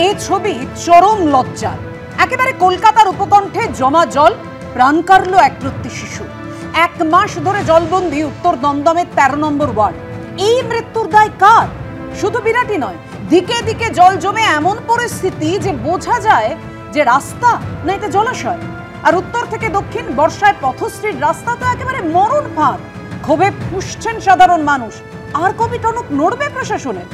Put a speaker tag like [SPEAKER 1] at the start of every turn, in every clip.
[SPEAKER 1] এই ছবি চরম লজ্জার। একেবারে কলকাতার উপকণ্ঠে জমা জল, প্রাণ কাড়ল এক প্রত্যী শিশু। 1 মাস ধরে জলবন্দী উত্তর দমদমের 13 নম্বর ওয়ার্ড। এই মৃত্যুর দায় কার? শুধু বিরাটি নয়, দিকে দিকে জল জমে এমন পরিস্থিতি যে বোঝা যায় যে রাস্তা না এটা জলাশয়। আর উত্তর থেকে দক্ষিণ বর্ষায় পথশ্রীর রাস্তা তো একেবারে মরণ ফাঁদ। ক্ষোভে ফুঁসছেন সাধারণ মানুষ। আর কবি টনক নড়বে প্রশাসনের।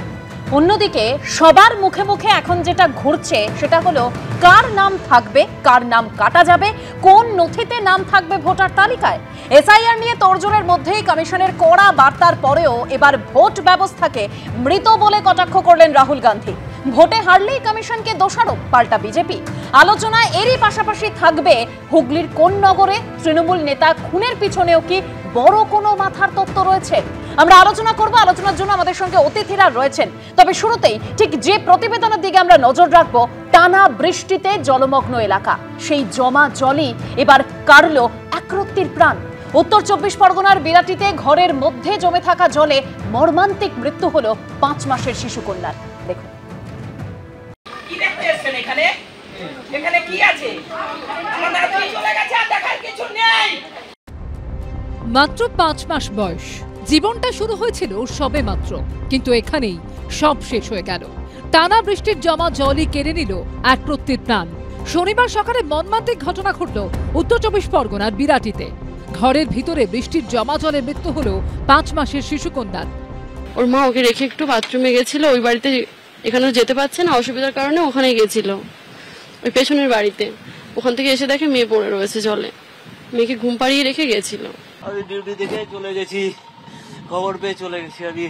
[SPEAKER 2] অন্যদিকে সবার মুখে মুখে এখন যেটা ঘুরছে সেটা হলো কার নাম থাকবে, কার নাম কাটা যাবে, কোন নথিতে নাম থাকবে ভোটার তালিকায়। এসআইআর নিয়ে তোড়জোড়ের মধ্যেই কমিশনের কড়া বার্তার পরেও এবার ভোট ব্যবস্থাকে মৃত বলে কটাক্ষ করলেন রাহুল গান্ধী। ভোটে হারলেই কমিশনকে দোষারোপ পাল্টা বিজেপি। আলোচনায় এরই পাশাপাশি থাকবে হুগলির কোন নগরে তৃণমূল নেতা খুনের পিছনেও কি বড় কোনো মাথার তত্ত্ব রয়েছে। আমরা আলোচনা করব। আলোচনার জন্য আমাদের সঙ্গে অতিথিরা রয়েছেন। তবে শুরুতেই ঠিক যে প্রতিবেদনের দিকে আমরা নজর রাখবো, টানা বৃষ্টিতে জলমগ্ন এলাকা, সেই জমা জলই এবার কাড়ল এক রত্তির প্রাণ। উত্তর 24 পরগনার বিরাটিতে ঘরের মধ্যে জমে থাকা জলে মর্মান্তিক মৃত্যু হলো 5 মাসের শিশু কন্যার। দেখুন
[SPEAKER 3] কি দেখতে এসেছেন এখানে? এখানে কি আছে? আমার নাতি চলে গেছে, আর দেখার কিছু নেই।
[SPEAKER 4] মাত্র 5 মাস বয়স, জীবনটা শুরু হয়েছিল সবে মাত্র, কিন্তু এখানেই সব শেষ হয়ে গেল। টানা বৃষ্টির জমা জলই কেড়ে নিল এক প্রত্যীর প্রাণ। শনিবার সকালে মর্মান্তিক ঘটনা ঘটল উত্তর 24 পরগনার বিরাটিতে। ঘরের ভিতরে বৃষ্টির জমা জলে মৃত্যু হলো 5 মাসের শিশু কন্যার।
[SPEAKER 5] ওর মা ওকে রেখে একটু বাথরুমে গেছিল, ওই বাড়িতে এখানেও যেতে পারছে না, অসুবিধার কারণে ওখানে গেছিল, ওই পেছনের বাড়িতে। ওখান থেকে এসে দেখে মেয়ে পড়ে রয়েছে জলে। মেয়েকে ঘুম পাড়িয়ে রেখে গেছিল।
[SPEAKER 6] আমি ডিউটি দেখে চলে গেছি, খবর পেয়ে চলে গেছি আমি।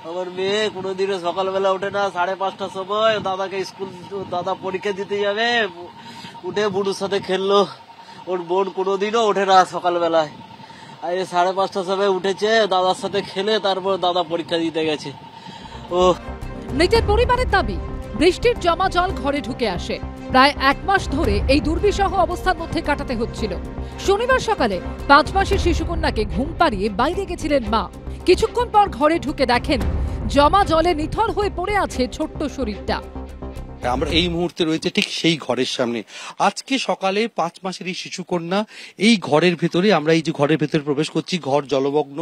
[SPEAKER 6] আমার মেয়ে কোনোদিনও সকালবেলা ওঠে না। 5:30টার সময় দাদাকে স্কুল, দাদা পরীক্ষা দিতে যাবে, উঠে বুড়ুর সাথে খেললো। ওর বোন কোনোদিনও ওঠে না সকালবেলায়। আর 5:30টার সময় উঠেছে, দাদার সাথে খেলে তারপর দাদা পরীক্ষা দিতে গেছে। ও
[SPEAKER 4] মৃতের পরিবারের দাবি, বৃষ্টির জমা জল ঘরে ঢুকে আসে। প্রায় 1 মাস ধরে এই দুর্বিষহ অবস্থার মধ্যে কাটাতে হচ্ছিল। শনিবার সকালে 5 মাসের শিশুকন্যাকে ঘুম পাড়িয়ে বাইরে গেছিলেন মা। কিছুক্ষণ পর ঘরে ঢুকে দেখেন জমা জলে নিথর হয়ে পড়ে আছে ছোট্ট শরীরটা।
[SPEAKER 7] আমরা এই মুহূর্তে রয়েছে ঠিক সেই ঘরের সামনে। আজকে সকালে 5 মাসের এই শিশুকন্যা এই ঘরের ভেতরে, আমরা এই যে ঘরের ভেতরে প্রবেশ করছি, ঘর জলমগ্ন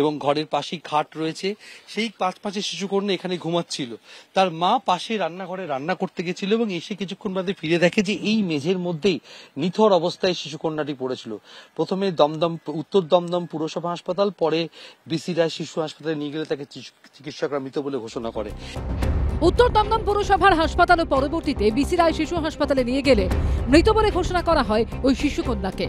[SPEAKER 7] এবং ঘরের পাশেই খাট রয়েছে। সেই 5 মাসের শিশুকন্যা এখানে ঘুমাচ্ছিল। তার মা পাশে রান্নাঘরে রান্না করতে গেছিল এবং এসে কিছুক্ষণ বাদে ফিরে দেখে যে এই মেঝের মধ্যেই নিথর অবস্থায় শিশুকন্যাটি পড়েছিল। প্রথমে উত্তর দমদম পুরসভা হাসপাতাল, পরে বিসি রায় শিশু হাসপাতালে নিয়ে গেলে তাকে চিকিৎসকরা মৃত বলে ঘোষণা করে।
[SPEAKER 4] উত্তর দমদম পুরসভার হাসপাতাল ও পরবর্তীতে বিসি রায় শিশু হাসপাতালে নিয়ে গেলে মৃত বলে ঘোষণা করা হয় ওই শিশু কন্যাকে।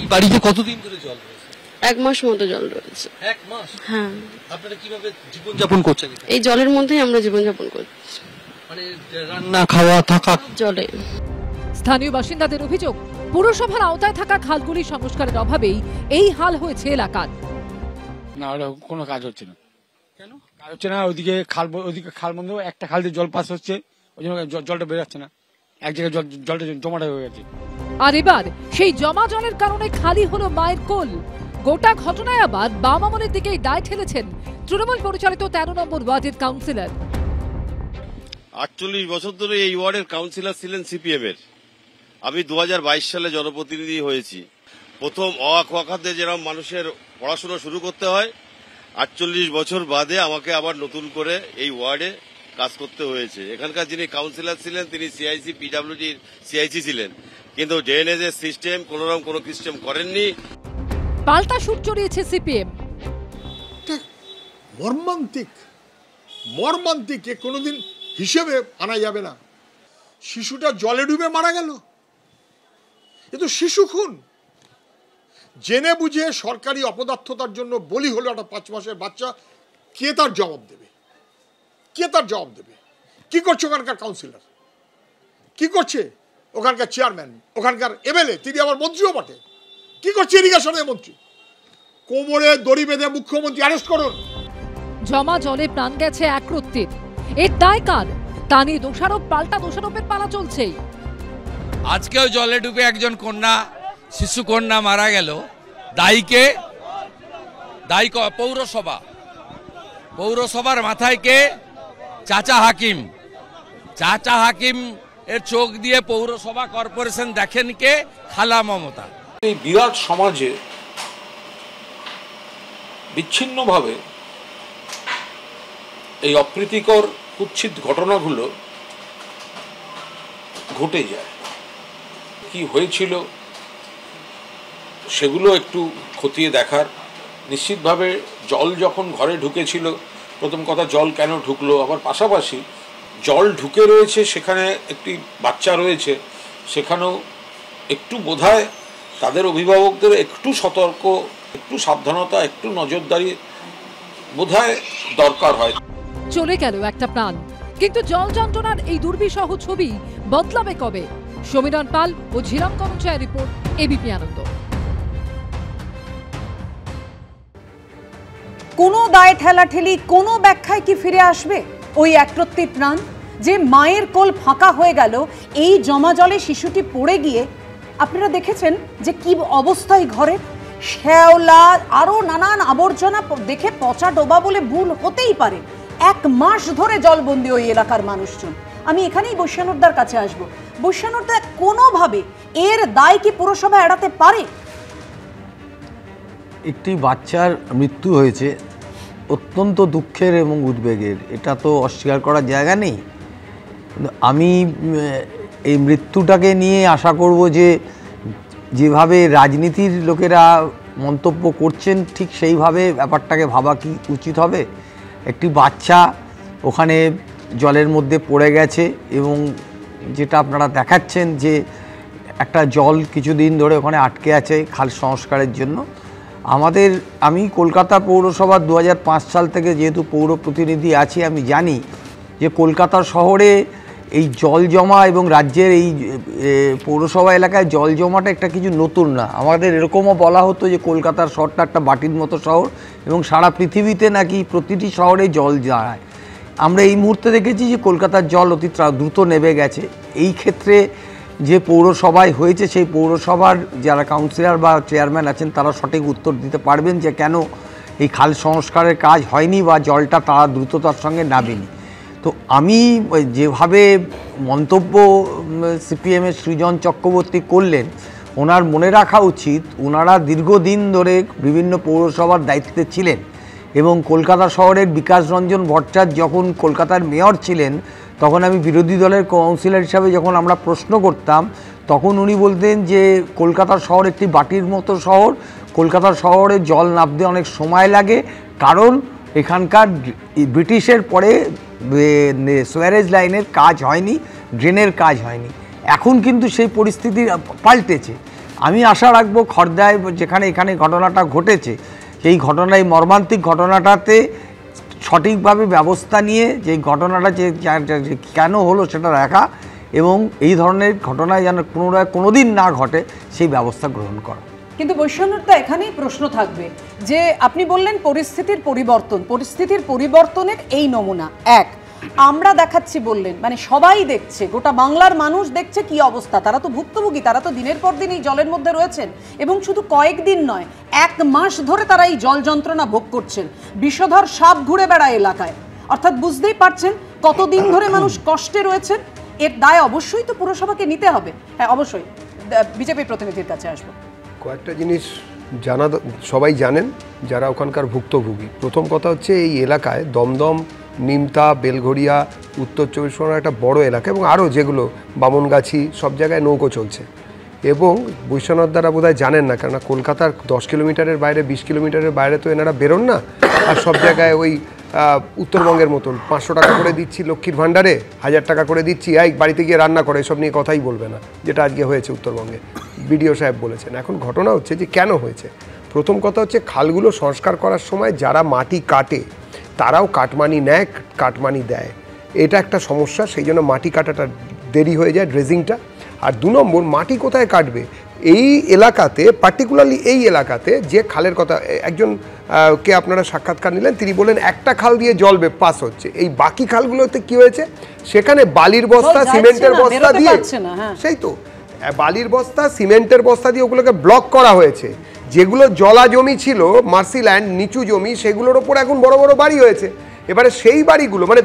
[SPEAKER 7] এই বাড়িতে কতদিন ধরে জল রয়েছে?
[SPEAKER 5] 1 মাস মতো জল রয়েছে।
[SPEAKER 7] 1 মাস?
[SPEAKER 5] হ্যাঁ।
[SPEAKER 7] আপনারা কিভাবে জীবনযাপন করছেন?
[SPEAKER 5] এই জলের মধ্যেই আমরা জীবনযাপন করছি,
[SPEAKER 7] মানে রান্না, খাওয়া, থাকা
[SPEAKER 5] জলে।
[SPEAKER 4] স্থানীয় বাসিন্দাদের অভিযোগ, পুরসভার আওতায় থাকা খালগুলি সংস্কারের অভাবেই এই হাল হয়েছে এলাকার।
[SPEAKER 8] না, কোনো কাজ হচ্ছে না। কেন কাজ হচ্ছে না? ওইদিকে খাল বন্ধ, একটা খাল দিয়ে জল পাস হচ্ছে, ওই জন্য জলটা বেরোচ্ছে না। এক জায়গায় জলটা জমাটা হয়ে গেছে।
[SPEAKER 4] আর এবার সেই জমা জলের কারণে খালি হলো মায়ের কোল। গোটা ঘটনায় আবার বাম আমলের দিকেই দায় ঠেলেছেন তৃণমূল পরিচালিত 13 নম্বর ওয়ার্ডের কাউন্সিলর।
[SPEAKER 9] 48 বছর ধরে এই ওয়ার্ডের কাউন্সিলর ছিলেন সিপিএম এর। আমি 2022 সালে জনপ্রতিনিধি হয়েছি। প্রথম অখাতে যেরকম মানুষের পড়াশোনা শুরু করতে হয়, 48 বছর বাদে আমাকে আবার নতুন করে এই ওয়ার্ডে কাজ করতে হয়েছে। এখানকার যিনি কাউন্সিলর ছিলেন তিনি সিআইসি পিডব্লিউডির সিআইসি ছিলেন, কিন্তু ড্রেনেজ এর সিস্টেম কোনোরকম কোনো সিস্টেম করেননি।
[SPEAKER 4] পাল্টা সুর চড়িয়েছে সিপিএম।
[SPEAKER 10] মর্মান্তিক কোনোদিন হিসেবে আনা যাবে না। শিশুটা জলে ডুবে মারা গেল, এ তো শিশু খুন। জেনে বুঝে সরকারি অপদার্থতার জন্য বলি হলো একটা 5 মাসের বাচ্চা। কে তার জবাব দেবে? কি করছে ওখানকার কাউন্সিলর? কি করছে ওখানকার চেয়ারম্যান, ওখানকার এমএলএ, তিনি আবার মন্ত্রীও বটে? কি করছে ইরিগেশনের মন্ত্রী? কোমরে দড়ি বেঁধে মুখ্যমন্ত্রী অ্যারেস্ট করুন।
[SPEAKER 4] জমা জলে প্রাণ গেছে এক রত্তির। এর দায় কার? তা নিয়ে দোষারোপ পাল্টা দোষারোপের পালা চলছেই।
[SPEAKER 11] আজকেও জলে ডুবে একজন শিশু কন্যা মারা গেল। দায়ী পৌরসভার মাথায় কে? চাচা হাকিম এর চোখ দিয়ে পৌরসভা কর্পোরেশন দেখেন কে? খালা মমতা।
[SPEAKER 12] এই বিরাট সমাজে বিচ্ছিন্নভাবে এই অপ্রীতিকর কুৎসিত ঘটনাগুলো ঘটে যায়। কি হয়েছিল সেগুলো একটু খতিয়ে দেখার। নিশ্চিতভাবে জল যখন ঘরে ঢুকেছিল, প্রথম কথা জল কেন ঢুকলো, আবার পাশাপাশি জল ঢুকে রয়েছে সেখানে একটি বাচ্চা রয়েছে, সেখানেও একটু বোধহয় তাদের অভিভাবকদের একটু সতর্ক, একটু সাবধানতা, একটু নজরদারি বোধহয় দরকার হয়।
[SPEAKER 4] চলে গেল একটা প্রাণ, কিন্তু জল যন্ত্রণার এই দুর্বিষহ ছবি বদলাবে কবে? সমীরণ পাল ও ঝিরাম কর্মচারী রিপোর্ট, এবিপি আনন্দ।
[SPEAKER 1] কোনো দায় ঠেলাঠেলি, কোনো ব্যাখ্যায় কি ফিরে আসবে ওই একরত্তি প্রাণ? যে মায়ের কোল ফাঁকা হয়ে গেল এই জমা জলে শিশুটি পড়ে গিয়ে। আপনারা দেখেছেন যে কি অবস্থায় ঘরের, শ্যাওলা আরো নানান আবর্জনা দেখে পচা ডোবা বলে ভুল হতেই পারে। 1 মাস ধরে জলবন্দি ওই এলাকার মানুষজন। আমি এখানেই বৈশ্যানুরদার কাছে আসব। বৈশ্যানুরদা, কোনোভাবে এর দায় কি পুরসভা এড়াতে পারে?
[SPEAKER 13] একটি বাচ্চার মৃত্যু হয়েছে, অত্যন্ত দুঃখের এবং উদ্বেগের, এটা তো অস্বীকার করার জায়গা নেই। আমি এই মৃত্যুটাকে নিয়ে আশা করব যে যেভাবে রাজনীতির লোকেরা মন্তব্য করছেন ঠিক সেইভাবে ব্যাপারটাকে ভাবা কি উচিত হবে। একটি বাচ্চা ওখানে জলের মধ্যে পড়ে গেছে এবং যেটা আপনারা দেখাচ্ছেন যে একটা জল কিছুদিন ধরে ওখানে আটকে আছে খাল সংস্কারের জন্য। আমি কলকাতা পৌরসভা 2005 সাল থেকে যেহেতু পৌর প্রতিনিধি আছি, আমি জানি যে কলকাতা শহরে এই জল জমা এবং রাজ্যের এই পৌরসভা এলাকায় জল জমাটা একটা কিছু নতুন না। আমাদের এরকমও বলা হতো যে কলকাতার শহরটা একটা বাটির মতো শহর এবং সারা পৃথিবীতে নাকি প্রতিটি শহরে জল যায়। আমরা এই মুহূর্তে দেখেছি যে কলকাতার জল অতি দ্রুত নেমে গেছে। এই ক্ষেত্রে যে পৌরসভায় হয়েছে সেই পৌরসভার যারা কাউন্সিলর বা চেয়ারম্যান আছেন তারা সঠিক উত্তর দিতে পারবেন যে কেন এই খাল সংস্কারের কাজ হয়নি বা জলটা তারা দ্রুততার সঙ্গে নামেনি। তো আমি যেভাবে মন্তব্য সিপিএমের সৃজন চক্রবর্তী করলেন, ওনার মনে রাখা উচিত ওনারা দীর্ঘদিন ধরে বিভিন্ন পৌরসভার দায়িত্বে ছিলেন এবং কলকাতা শহরের বিকাশ রঞ্জন ভট্টাচার্য যখন কলকাতার মেয়র ছিলেন তখন আমি বিরোধী দলের কাউন্সিলর হিসাবে যখন আমরা প্রশ্ন করতাম তখন উনি বলতেন যে কলকাতা শহর একটি বাটির মতো শহর, কলকাতা শহরে জল নামতে অনেক সময় লাগে, কারণ এখানকার ব্রিটিশের পরে সুয়ারেজ লাইনের কাজ হয়নি, ড্রেনের কাজ হয়নি। এখন কিন্তু সেই পরিস্থিতি পাল্টেছে। আমি আশা রাখবো খড়দায় যেখানে এখানে ঘটনাটা ঘটেছে সেই ঘটনায় মর্মান্তিক ঘটনাটাতে সঠিকভাবে ব্যবস্থা নিয়ে যে ঘটনাটা যে কেন হলো সেটা দেখা এবং এই ধরনের ঘটনায় যেন পুনরায় কোনোদিন না ঘটে সেই ব্যবস্থা গ্রহণ করা।
[SPEAKER 1] কিন্তু বৈশ্যানুরদা, এখানেই প্রশ্ন থাকবে যে আপনি বললেন পরিস্থিতির পরিবর্তনের এই নমুনা এক আমরা দেখাচ্ছি বললেন, মানে সবাই দেখছে, গোটা বাংলার মানুষ দেখছে কি অবস্থা। তারা তো ভুক্তভোগী, তারা তো দিনের পর দিন এই জলের মধ্যে রয়েছেন এবং শুধু কয়েকদিন নয় 1 মাস ধরে তারা এই জল যন্ত্রণা ভোগ করছেন। বিষধর সাপ ঘুরে বেড়ায় এলাকায়, অর্থাৎ বুঝতেই পারছেন কতদিন ধরে মানুষ কষ্টে রয়েছেন। এর দায় অবশ্যই তো পুরসভাকে নিতে হবে। হ্যাঁ, অবশ্যই বিজেপি প্রতিনিধির কাছে আসবো।
[SPEAKER 14] কয়েকটা জিনিস জানা সবাই জানেন যারা ওখানকার ভুক্তভোগী। প্রথম কথা হচ্ছে এই এলাকায় দমদম, নিমতা, বেলঘড়িয়া, উত্তর 24 পরগনার একটা বড় এলাকা এবং আরও যেগুলো বামনগাছি সব জায়গায় নৌকো চলছে এবং বৈশ্বনাথদারা বোধহয় জানেন না, কেননা কলকাতার 10 কিলোমিটারের বাইরে 20 কিলোমিটারের বাইরে তো এনারা বেরোন না। আর সব জায়গায় ওই উত্তরবঙ্গের মতন 500 টাকা করে দিচ্ছি লক্ষ্মীর ভাণ্ডারে, 1000 টাকা করে দিচ্ছি, এই বাড়িতে গিয়ে রান্না করে, এসব নিয়ে কথাই বলবে না, যেটা আজকে হয়েছে উত্তরবঙ্গে। বিডিও সাহেব বলেছেন। এখন ঘটনা হচ্ছে যে কেন হয়েছে। প্রথম কথা হচ্ছে খালগুলো সংস্কার করার সময় যারা মাটি কাটে তারাও কাটমানি নেয়, কাটমানি দেয়, এটা একটা সমস্যা। সেই জন্য মাটি কাটাটা দেরি হয়ে যায়, ড্রেজিংটা। আর 2 নম্বর, মাটি কোথায় কাটবে এই এলাকাতে, পার্টিকুলারলি এই এলাকাতে যে খালের কথা একজন কে আপনারা সাক্ষাৎকার নিলেন, তিনি বলেন একটা খাল দিয়ে জল পাস হচ্ছে, এই বাকি খালগুলোতে কি হয়েছে সেখানে বালির বস্তা, সিমেন্টের বস্তা দিয়ে, সেই তো বালির বস্তা, সিমেন্টের বস্তা দিয়ে ওগুলোকে ব্লক করা হয়েছে। যেগুলো জলা জমি ছিল, মার্সিল্যান্ড, নিচু জমি, সেগুলোর ওপর এখন বড় বড় বাড়ি হয়েছে। এবারে সেই বাড়িগুলো মানে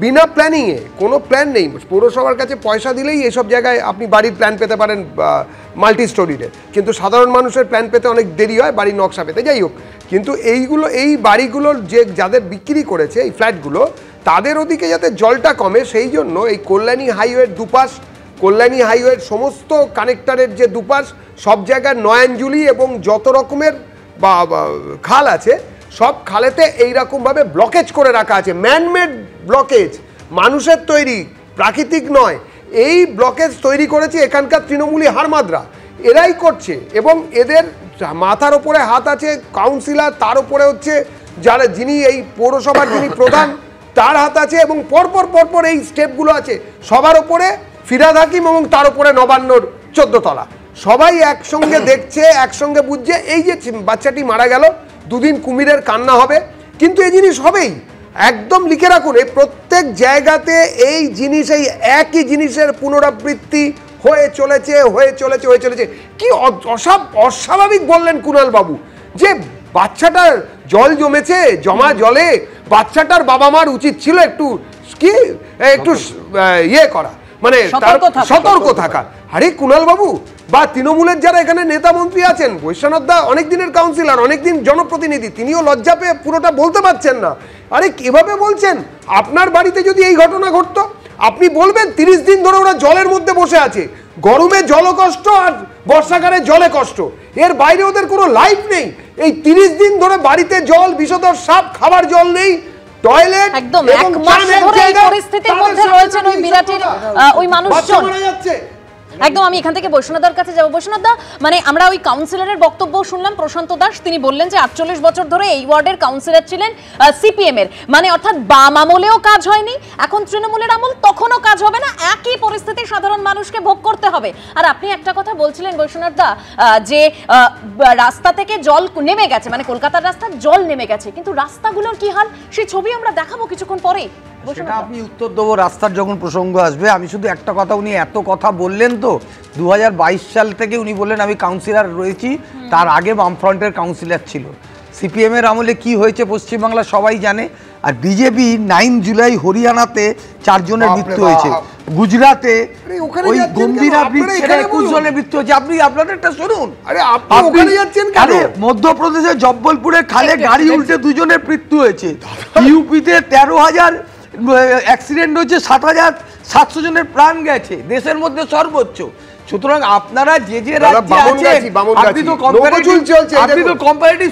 [SPEAKER 14] বিনা প্ল্যানিংয়ে, কোনো প্ল্যান নেই, পৌরসভার কাছে পয়সা দিলেই এসব জায়গায় আপনি বাড়ির প্ল্যান পেতে পারেন মাল্টি স্টোরিতে, কিন্তু সাধারণ মানুষের প্ল্যান পেতে অনেক দেরি হয় বাড়ির নকশা পেতে। যাই হোক, কিন্তু এই বাড়িগুলোর যাদের বিক্রি করেছে এই ফ্ল্যাটগুলো, তাদের ওদিকে যাতে জলটা কমে সেই জন্য এই কল্যাণী হাইওয়ের দুপাশ, কল্যাণী হাইওয়ের সমস্ত কানেক্টরের যে দুপাশ, সব জায়গায় নয়াঞ্জলি এবং যত রকমের খাল আছে সব খালেতে এইরকমভাবে ব্লকেজ করে রাখা আছে, ম্যানমেড ব্লকেজ, মানুষের তৈরি, প্রাকৃতিক নয়। এই ব্লকেজ তৈরি করেছে এখানকার তৃণমূলী হারমাদরা, এরাই করছে। এবং এদের মাথার ওপরে হাত আছে কাউন্সিলর, তার উপরে হচ্ছে যিনি এই পৌরসভার যিনি প্রধান তার হাত আছে, এবং পরপর এই স্টেপগুলো আছে। সবার ওপরে ফিরহাদ হাকিম এবং তার উপরে নবান্নর 14 তলা, সবাই একসঙ্গে দেখছে, একসঙ্গে বুঝছে এই যে বাচ্চাটি মারা গেল, দুদিন কুমিরের কান্না হবে, কিন্তু এই জিনিস হবেই। একদম লিখে রাখুন, এই প্রত্যেক জায়গাতে এই জিনিস, এই একই জিনিসের পুনরাবৃত্তি হয়ে চলেছে। কি অস্বাভাবিক বললেন কুণাল বাবু, যে বাচ্চাটার জল জমেছে, জমা জলে বাচ্চাটার বাবা মার উচিত ছিল একটু ইয়ে করা, মানে সতর্ক থাকা। আরে কুণাল বাবু বা তৃণমূলের যারা এখানে নেতা মন্ত্রী আছেন, বৈশ্বনাথ দা অনেক দিনের কাউন্সিলর, অনেকদিন জনপ্রতিনিধি, তিনিও লজ্জা পেয়ে পুরোটা বলতে পারছেন না। আরে কিভাবে বলছেন? আপনার বাড়িতে যদি এই ঘটনা ঘটতো আপনি বলবেন 30 দিন ধরে ওরা জলের মধ্যে বসে আছে, গরমে জল কষ্ট আর বর্ষাকালে জলে কষ্ট, এর বাইরে ওদের কোনো লাইফ নেই। এই 30 দিন ধরে বাড়িতে জল, বিষধর সাপ, খাবার জল নেই, টয়লেট,
[SPEAKER 2] একদম এক মাস ধরে এই পরিস্থিতির মধ্যে রয়েছেন ওই বিরাটের ওই মানুষজন। একদম আমি এখান থেকে বৈষ্ণবদার কাছে যাবো। বৈষ্ণবদা, মানে আমরা ওই কাউন্সিলরের বক্তব্য শুনলাম, প্রশান্ত দাস, তিনি বললেন যে 48 বছর ধরে এই ওয়ার্ডের কাউন্সিলর ছিলেন সিপিএম এর, মানে অর্থাৎ বাম আমলেও কাজ হয়নি, এখন তৃণমূলের আমল, তখনও কাজ হবে না, একই পরিস্থিতি সাধারণ মানুষকে ভোগ করতে হবে। আর আপনি একটা কথা বলছিলেন বৈষ্ণবদা, যে রাস্তা থেকে জল নেমে গেছে, মানে কলকাতার রাস্তার জল নেমে গেছে, কিন্তু রাস্তাগুলোর কি হাল সেই ছবি আমরা দেখাবো কিছুক্ষণ পরেই।
[SPEAKER 13] সেটা আমি উত্তর দেবো রাস্তার যখন প্রসঙ্গ আসবে। আমি শুধু একটা কথা, উনি এত কথা বললেন তো 2022 সাল থেকে উনি বললেন আমি কাউন্সিলর রয়েছি, তার আগে বামফ্রন্টের কাউন্সিলর ছিল। সিপিএম এর আমলে কি হয়েছে পশ্চিমবাংলা সবাই জানে। আর বিজেপি 9 জুলাই হরিয়ানাতে 4 জনের মৃত্যু হয়েছে, গুজরাটে ওই গম্ভীরা ব্রিজ ছেড়ে 21 জনের মৃত্যু হয়েছে। আপনি আপনাদেরটা শুনুন। মধ্যপ্রদেশের জব্বলপুরে খালে গাড়ি উল্টে 2 জনের মৃত্যু হয়েছে, ইউপিতে 13,000 অ্যাক্সিডেন্ট হয়েছে, 7,700 জনের প্রাণ গেছে, দেশের মধ্যে সর্বোচ্চ। সুতরাং আপনারা যে রাজ্যে আছেন, আপনি তো কম্পারেটিভ,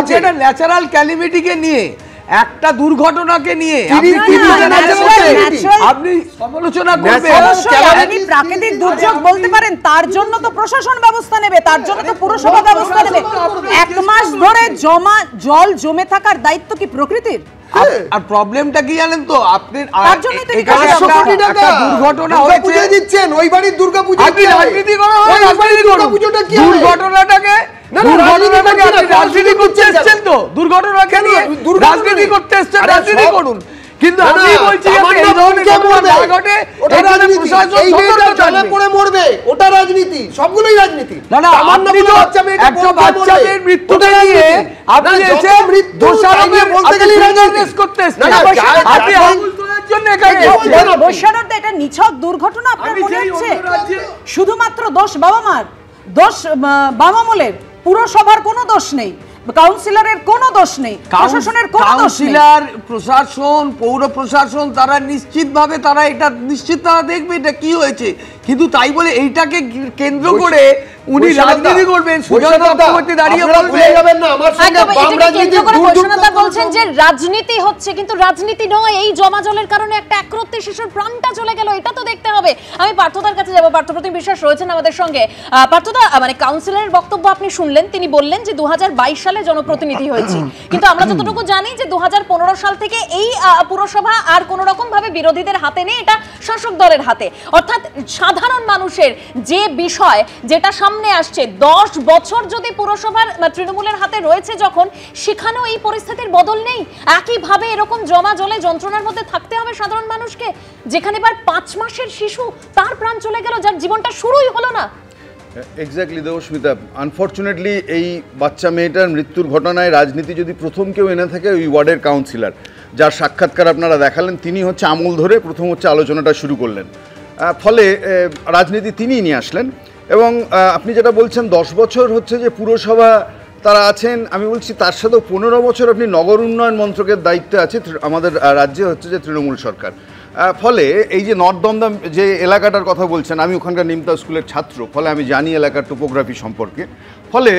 [SPEAKER 13] একটা ন্যাচারাল ক্যালামিটিকে নিয়ে, একটা দুর্ঘটনাকে নিয়ে আপনি সমালোচনা করবেন।
[SPEAKER 1] প্রাকৃতিক দুর্যোগ বলতে পারেন, তার জন্য তো প্রশাসন ব্যবস্থা নেবে, তার জন্য তো পুরসভা ব্যবস্থা নেবে। 1 মাস ধরে জল জমে থাকার দায়িত্ব কি প্রকৃতির?
[SPEAKER 13] আর প্রবলেমটা কি জানেন তো, আপনি
[SPEAKER 14] দুর্ঘটনা হয়েছে দিচ্ছেন ওই বাড়ির দুর্গাপূজা,
[SPEAKER 13] আপনি রাজনীতি দুর্ঘটনাটাকে রাজনীতি করতে এসছেন তো, দুর্ঘটনাকে নিয়ে রাজনীতি করতে এসছেন, রাজনীতি করুন। কিন্তু আমি বলছি এই ধরনের ঘটনা না ঘটে, এখানে প্রশাসন জলে পড়ে মরবে, ওটা রাজনীতি, সবগুলোই রাজনীতি। না না, আপনি তো একটা বাচ্চাদের মৃত্যুকে নিয়ে আপনি এসে দোষারোপে বলতে গেলে রাজনীতি করতে এসছেন। আপনি আঙুল তোলার জন্য এখানে এসেছেন।
[SPEAKER 1] বৈশ্বনাথ, এটা নিছক দুর্ঘটনা আপনার মনে হচ্ছে? শুধুমাত্র দোষ বাবা মার, দোষ বাম আমলের, পুরসভার কোনো দোষ নেই, কাউন্সিলরের কোনো দোষ নেই, প্রশাসনের কোনো দোষ নেই।
[SPEAKER 13] কাউন্সিলর, প্রশাসন, পৌর প্রশাসন তারা নিশ্চিতভাবে তারা এটা নিশ্চিত তারা দেখবে এটা কি হয়েছে, কিন্তু তাই বলে এইটাকে কেন্দ্র করে উনি রাজনীতি করবেন।
[SPEAKER 2] বলছেন যে রাজনীতি হচ্ছে, কিন্তু রাজনীতি নয়, এই জমা জলের কারণে একটা একরত্তি শিশুর প্রাণটা চলে গেল, এটা তো দেখতে হবে। আমি পার্থদার কাছে যাবো, পার্থপ্রতিম বিশ্বাস রয়েছেন আমাদের সঙ্গে। পার্থদা, মানে কাউন্সিলরের বক্তব্য আপনি শুনলেন, তিনি বললেন যে 2022 সালে জনপ্রতিনিধি হয়েছে, কিন্তু আমরা যতটুকু জানি যে 2015 সাল থেকে এই পুরসভা আর কোন রকম ভাবে বিরোধীদের হাতে নেই, এটা শাসক দলের হাতে। অর্থাৎ সাধারণ মানুষের যে বিষয় যেটা সামনে আসছে, 10 বছর যদি পুরসভার তৃণমূলের হাতে রয়েছে, যখন সেখানেও এই পরিস্থিতির বদল নেই, একইভাবে এরকম জমা জলে যন্ত্রণার মধ্যে থাকতে হবে সাধারণ মানুষকে, যেখানে এবার 5 মাসের শিশু তার প্রাণ চলে গেল, যার জীবনটা শুরুই হলো না।
[SPEAKER 15] এক্স্যাক্টলি দেবস্মিতা, আনফর্চুনেটলি এই বাচ্চা মেয়েটার মৃত্যুর ঘটনায় রাজনীতি যদি প্রথম কেউ এনে থাকে ওই ওয়ার্ডের কাউন্সিলর, যার সাক্ষাৎকার আপনারা দেখালেন, তিনি হচ্ছে আমল ধরে প্রথম হচ্ছে আলোচনাটা শুরু করলেন। ফলে রাজনীতি তিনিই নিয়ে আসলেন। এবং আপনি যেটা বলছেন 10 বছর হচ্ছে যে পুরসভা তারা আছেন, আমি বলছি তার সাথেও 15 বছর আপনি নগর উন্নয়ন মন্ত্রকের দায়িত্বে আছে আমাদের রাজ্যে হচ্ছে যে তৃণমূল সরকার। ফলে এই যে নর্থ দমদম যে এলাকাটার কথা বলছেন, আমি ওখানকার নিমতা স্কুলের ছাত্র, ফলে আমি জানি এলাকার টোপোগ্রাফি সম্পর্কে। ফলে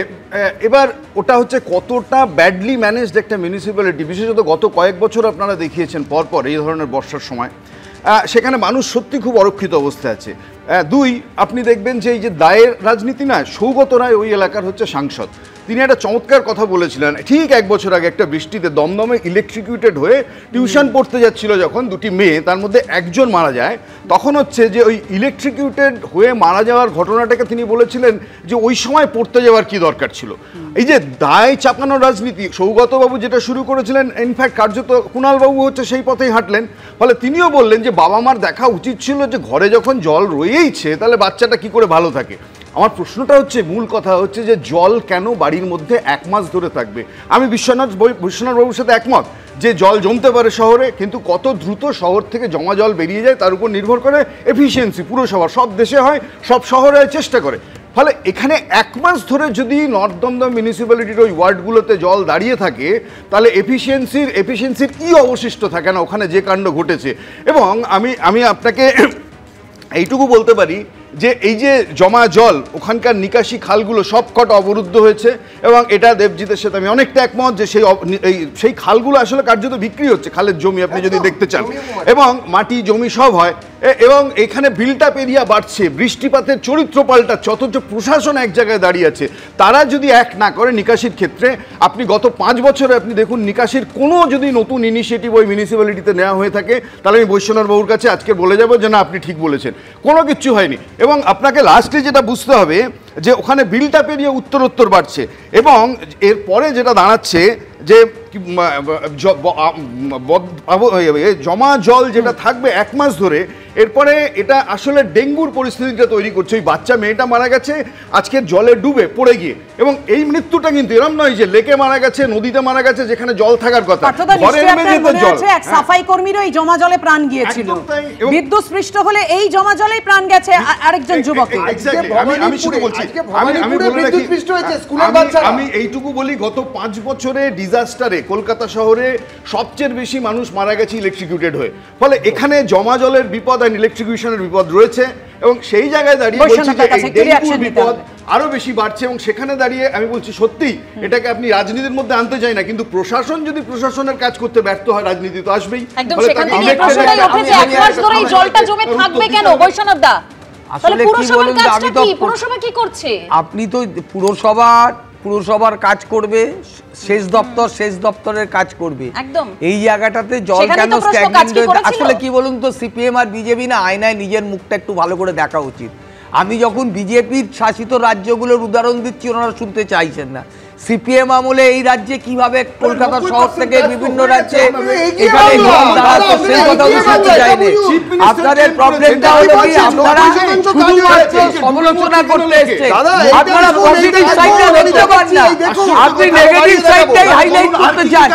[SPEAKER 15] এবার ওটা হচ্ছে কতটা ব্যাডলি ম্যানেজড একটা মিউনিসিপ্যালিটি, বিশেষত গত কয়েক বছর আপনারা দেখিয়েছেন পরপর এই ধরনের বর্ষার সময়, সেখানে মানুষ সত্যি খুব অরক্ষিত অবস্থায় আছে। 2, আপনি দেখবেন যে এই যে দায়ের রাজনীতি না, সৌগত রায় ওই এলাকার হচ্ছে সাংসদ, তিনি একটা চমৎকার কথা বলেছিলেন ঠিক 1 বছর আগে একটা বৃষ্টিতে দমদমে ইলেকট্রিকিউটেড হয়ে টিউশন পড়তে যাচ্ছিল যখন 2টি মেয়ে, তার মধ্যে একজন মারা যায়, তখন হচ্ছে যে ওই ইলেকট্রিকিউটেড হয়ে মারা যাওয়ার ঘটনাটাকে তিনি বলেছিলেন যে ওই সময় পড়তে যাওয়ার কি দরকার ছিল। এই যে দায় চাপানোর রাজনীতি সৌগতবাবু যেটা শুরু করেছিলেন, ইনফ্যাক্ট কার্যত কুণালবাবু হচ্ছে সেই পথেই হাঁটলেন। ফলে তিনিও বললেন যে বাবা মার দেখা উচিত ছিল যে ঘরে যখন জল রয়েইছে তাহলে বাচ্চাটা কি করে ভালো থাকে। আমার প্রশ্নটা হচ্ছে, মূল কথা হচ্ছে যে জল কেন বাড়ির মধ্যে 1 মাস ধরে থাকবে। আমি বিশ্বনাথ বাবুর সাথে একমত যে জল জমতে পারে শহরে, কিন্তু কত দ্রুত শহর থেকে জমা জল বেরিয়ে যায় তার উপর নির্ভর করে এফিসিয়েন্সি। পুরসভা সব দেশে হয়, সব শহরে চেষ্টা করে। ফলে এখানে 1 মাস ধরে যদি নর্থ দমদম মিউনিসিপ্যালিটির ওই ওয়ার্ডগুলোতে জল দাঁড়িয়ে থাকে তাহলে এফিসিয়েন্সির কি অবশিষ্ট থাকে না ওখানে যে কাণ্ড ঘটেছে। এবং আমি আপনাকে এইটুকু বলতে পারি যে এই যে জমা জল, ওখানকার নিকাশি খালগুলো সবকটা অবরুদ্ধ হয়েছে। এবং এটা দেবজিতের সাথে আমি অনেকটা একমত যে সেই খালগুলো আসলে কার্যত বিক্রি হচ্ছে, খালের জমি আপনি যদি দেখতে চান, এবং মাটি জমি সব হয়। এবং এখানে বিলটা পেরিয়া বাড়ছে, বৃষ্টিপাতের চরিত্র পাল্টাচ্ছে, অথচ প্রশাসন এক জায়গায় দাঁড়িয়ে আছে। তারা যদি এক না করে নিকাশির ক্ষেত্রে, আপনি গত 5 বছরে আপনি দেখুন নিকাশির কোনো যদি নতুন ইনিশিয়েটিভ ওই মিউনিসিপ্যালিটিতে নেওয়া হয়ে থাকে তাহলে আমি বৈশ্বনাথবাবুর কাছে আজকে বলে যাবো যে না, আপনি ঠিক বলেছেন, কোনো কিচ্ছু হয়নি। এবং আপনাকে লাস্টে যেটা বুঝতে হবে যে ওখানে বিলটা পেরিয়ে উত্তরোত্তর বাড়ছে। এবং এরপরে যেটা দাঁড়াচ্ছে যে জমা জল যেটা থাকবে 1 মাস ধরে, এরপরে এটা আসলে ডেঙ্গুর পরিস্থিতিটা তৈরি করছে। ওই বাচ্চা মেয়েটা মারা গেছে আজকের জলে ডুবে পড়ে গিয়ে, এবং এই মৃত্যুটা কিন্তু এরকম নয় যে লেকে মারা গেছে, নদীতে মারা গেছে যেখানে জল থাকার কথা,
[SPEAKER 1] এক সাফাই কর্মীরও এই জমা জলে প্রাণ গিয়েছিল, বিদ্যুৎ স্পৃষ্ট হলে এই জমা জলেই প্রাণ গেছে আরেকজন যুবকের।
[SPEAKER 15] আমি শুধু বলছি, আমি এইটুকু বলি, গত 5 বছরে ডিজাস্টারে কলকাতা শহরে সবচেয়ে বেশি মানুষ মারা গেছে ইলেকট্রিকিউটেড হয়ে। ফলে এখানে জমা জলের বিপদ আর ইলেকট্রিকিউশনের বিপদ রয়েছে, এবং সেই জায়গায় দাঁড়িয়ে বলছি যে এই ডেঙ্গুর বিপদ আরো বেশি বাড়ছে। এবং সেখানে দাঁড়িয়ে আমি বলছি সত্যি এটাকে আপনি রাজনীতির মধ্যে আনতে চাই না, কিন্তু প্রশাসন যদি প্রশাসনের কাজ করতে ব্যর্থ হয় রাজনীতি তো আসবেই।
[SPEAKER 2] একদম সেখান থেকে এই প্রশ্নটাই ওঠে যে 1 মাস ধরে এই জলটা জমে থাকবে কেন বৈশ্বনাথ দা? আসলে কি বলুন, আমি তো পুরসভা কি করছে?
[SPEAKER 13] আপনি তো পুরসভার কাজ করবে, শেষ দপ্তরের কাজ করবে। এই জায়গাটাতে জল কেন স্ট্যাগনেন্ট হয়ে, আসলে কি বলুন তো, সিপিএম আর বিজেপি না আয়নায় নিজের মুখটা একটু ভালো করে দেখা উচিত। আমি যখন বিজেপির শাসিত রাজ্যগুলোর উদাহরণ দিচ্ছি ওনারা শুনতে চাইছেন না। সিপিএম আমলে এই রাজ্যে কিভাবে কলকাতা শহর থেকে বিভিন্ন রাজ্যে এখানে সেই কথা শুনতে চাইনি। আপনাদের প্রবলেমটা হলো কি, আপনারা শুধুমাত্র সমালোচনা করতে এসেছেন, আপনারা পজিটিভ সাইডটা দেখতে পান না, আপনি নেগেটিভ সাইডটাই হাইলাইট করতে চান।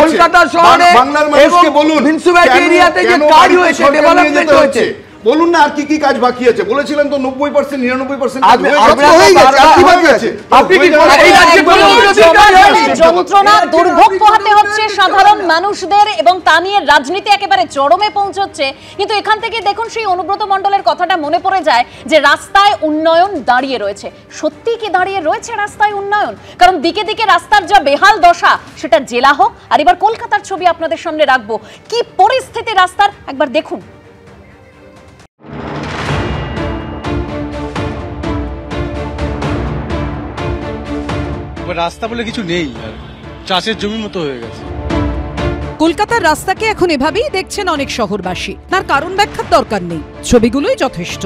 [SPEAKER 13] কলকাতা শহরে মিউনিসিপ্যালিটি এরিয়াতে যে কাজ হয়েছে, ডেভেলপমেন্ট হয়েছে,
[SPEAKER 15] বলুন না আর কি কি কাজ বাকি আছে। বলেছিলেন তো 90% 99%
[SPEAKER 2] যন্ত্রণা দুর্ভোগ পোহাতে হচ্ছে সাধারণ মানুষদের, এবং তা নিয়ে রাজনীতি একেবারে চরমে পৌঁছচ্ছে। কিন্তু এখান থেকে দেখুন সেই অনুব্রত মণ্ডলের কথাটা মনে পড়ে যায় যে রাস্তায় উন্নয়ন দাঁড়িয়ে রয়েছে। সত্যি কি দাঁড়িয়ে রয়েছে রাস্তায় উন্নয়ন? কারণ দিকে দিকে রাস্তার যা বেহাল দশা, সেটা জেলা হোক আর এবার কলকাতার ছবি আপনাদের সামনে রাখবো। কি পরিস্থিতি রাস্তার একবার দেখুন।
[SPEAKER 7] রাস্তা বলে কিছু নেই, চাষের জমির মতো হয়ে গেছে।
[SPEAKER 1] কলকাতার রাস্তাকে এখন এভাবেই দেখছেন অনেক শহরবাসী, তার কারণ ব্যাখ্যার দরকার নেই, ছবিগুলোই যথেষ্ট।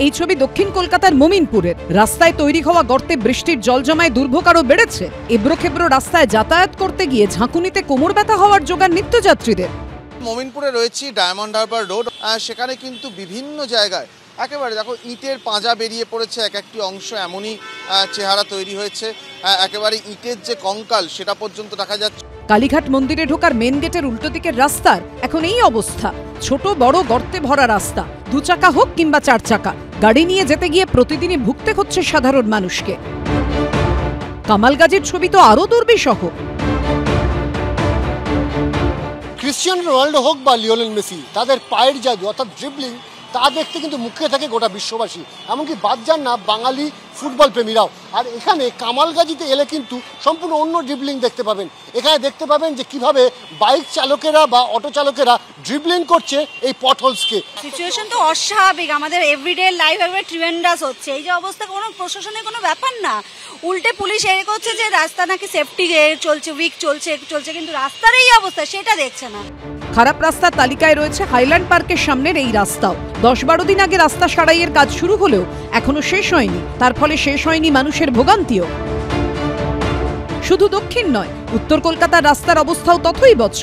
[SPEAKER 1] এই ছবি দক্ষিণ কলকাতার মোমিনপুরের। রাস্তায় তৈরি হওয়া গর্তে বৃষ্টির জল জমায় দুর্ভোগ আরো বেড়েছে। এবড়ো খেবড়ো রাস্তায় যাতায়াত করতে গিয়ে ঝাঁকুনিতে কোমর ব্যথা হওয়ার জোগাড় নিত্যযাত্রীদের।
[SPEAKER 16] মোমিনপুরে রয়েছি ডায়মন্ড হারবার রোড, সেখানে কিন্তু বিভিন্ন জায়গায় একেবারে দেখো ইটের পাঁজা বেরিয়ে পড়েছে, এক একটি অংশ এমনই চেহারা তৈরি হয়েছে, একেবারে ইটের যে কঙ্কাল সেটা পর্যন্ত দেখা যাচ্ছে।
[SPEAKER 1] কালীঘাট মন্দিরে ঢোকার মেন গেটের উল্টো দিকের রাস্তার এখন এই অবস্থা, ছোট বড় গর্তে ভরা রাস্তা, 2 চাকা হোক কিংবা 4 চাকা, গাড়ি নিয়ে যেতে গিয়ে প্রতিদিনই ভুগতে হচ্ছে সাধারণ মানুষকে। কামালগাজীর ছবি তো আরো দুর্বিষহ।
[SPEAKER 17] ক্রিশ্চিয়ানো রোনাল্ডো হোক বা লিওনেল মেসি, তাদের পায়ের জাদু অর্থাৎ ড্রিবলিং তা দেখতে কিন্তু মুখে থাকে গোটা বিশ্ববাসী, এমনকি বাদ যান না বাঙালি ফুটবল প্রেমীরাও। আর এখানে কামালগাজীতে এলে কিন্তু সম্পূর্ণ অন্য ড্রিবলিং দেখতে পাবেন। এখানে দেখতে পাবেন যে কিভাবে বাইক চালকেরা বা অটো চালকেরা ড্রিবলিং করছে এই পটহোলসকে।
[SPEAKER 18] সিচুয়েশন তো অস্বাভাবিক, আমাদের এভরিডে লাইফ এভাবে ট্রিমেন্ডাস হচ্ছে। এই যে অবস্থা কোনো প্রশাসনের কোনো ব্যাপার না, উল্টে পুলিশ এ করছে যে রাস্তা নাকি সেফটি চলছে, উইক চলছে, কিন্তু রাস্তার এই অবস্থা সেটা দেখছে না।
[SPEAKER 1] খারাপ রাস্তার তালিকায় রয়েছে হাইল্যান্ড পার্কের সামনের এই রাস্তাও। 10-12 দিন আগে রাস্তা সারাইয়ের কাজ শুরু হলেও এখনো শেষ হয়নি, তার ফলে শেষ হয়নি মানুষের ভোগান্তিও। শুধু দক্ষিণ নয়, উত্তর কলকাতার রাস্তার অবস্থাও ততই বচ্চ।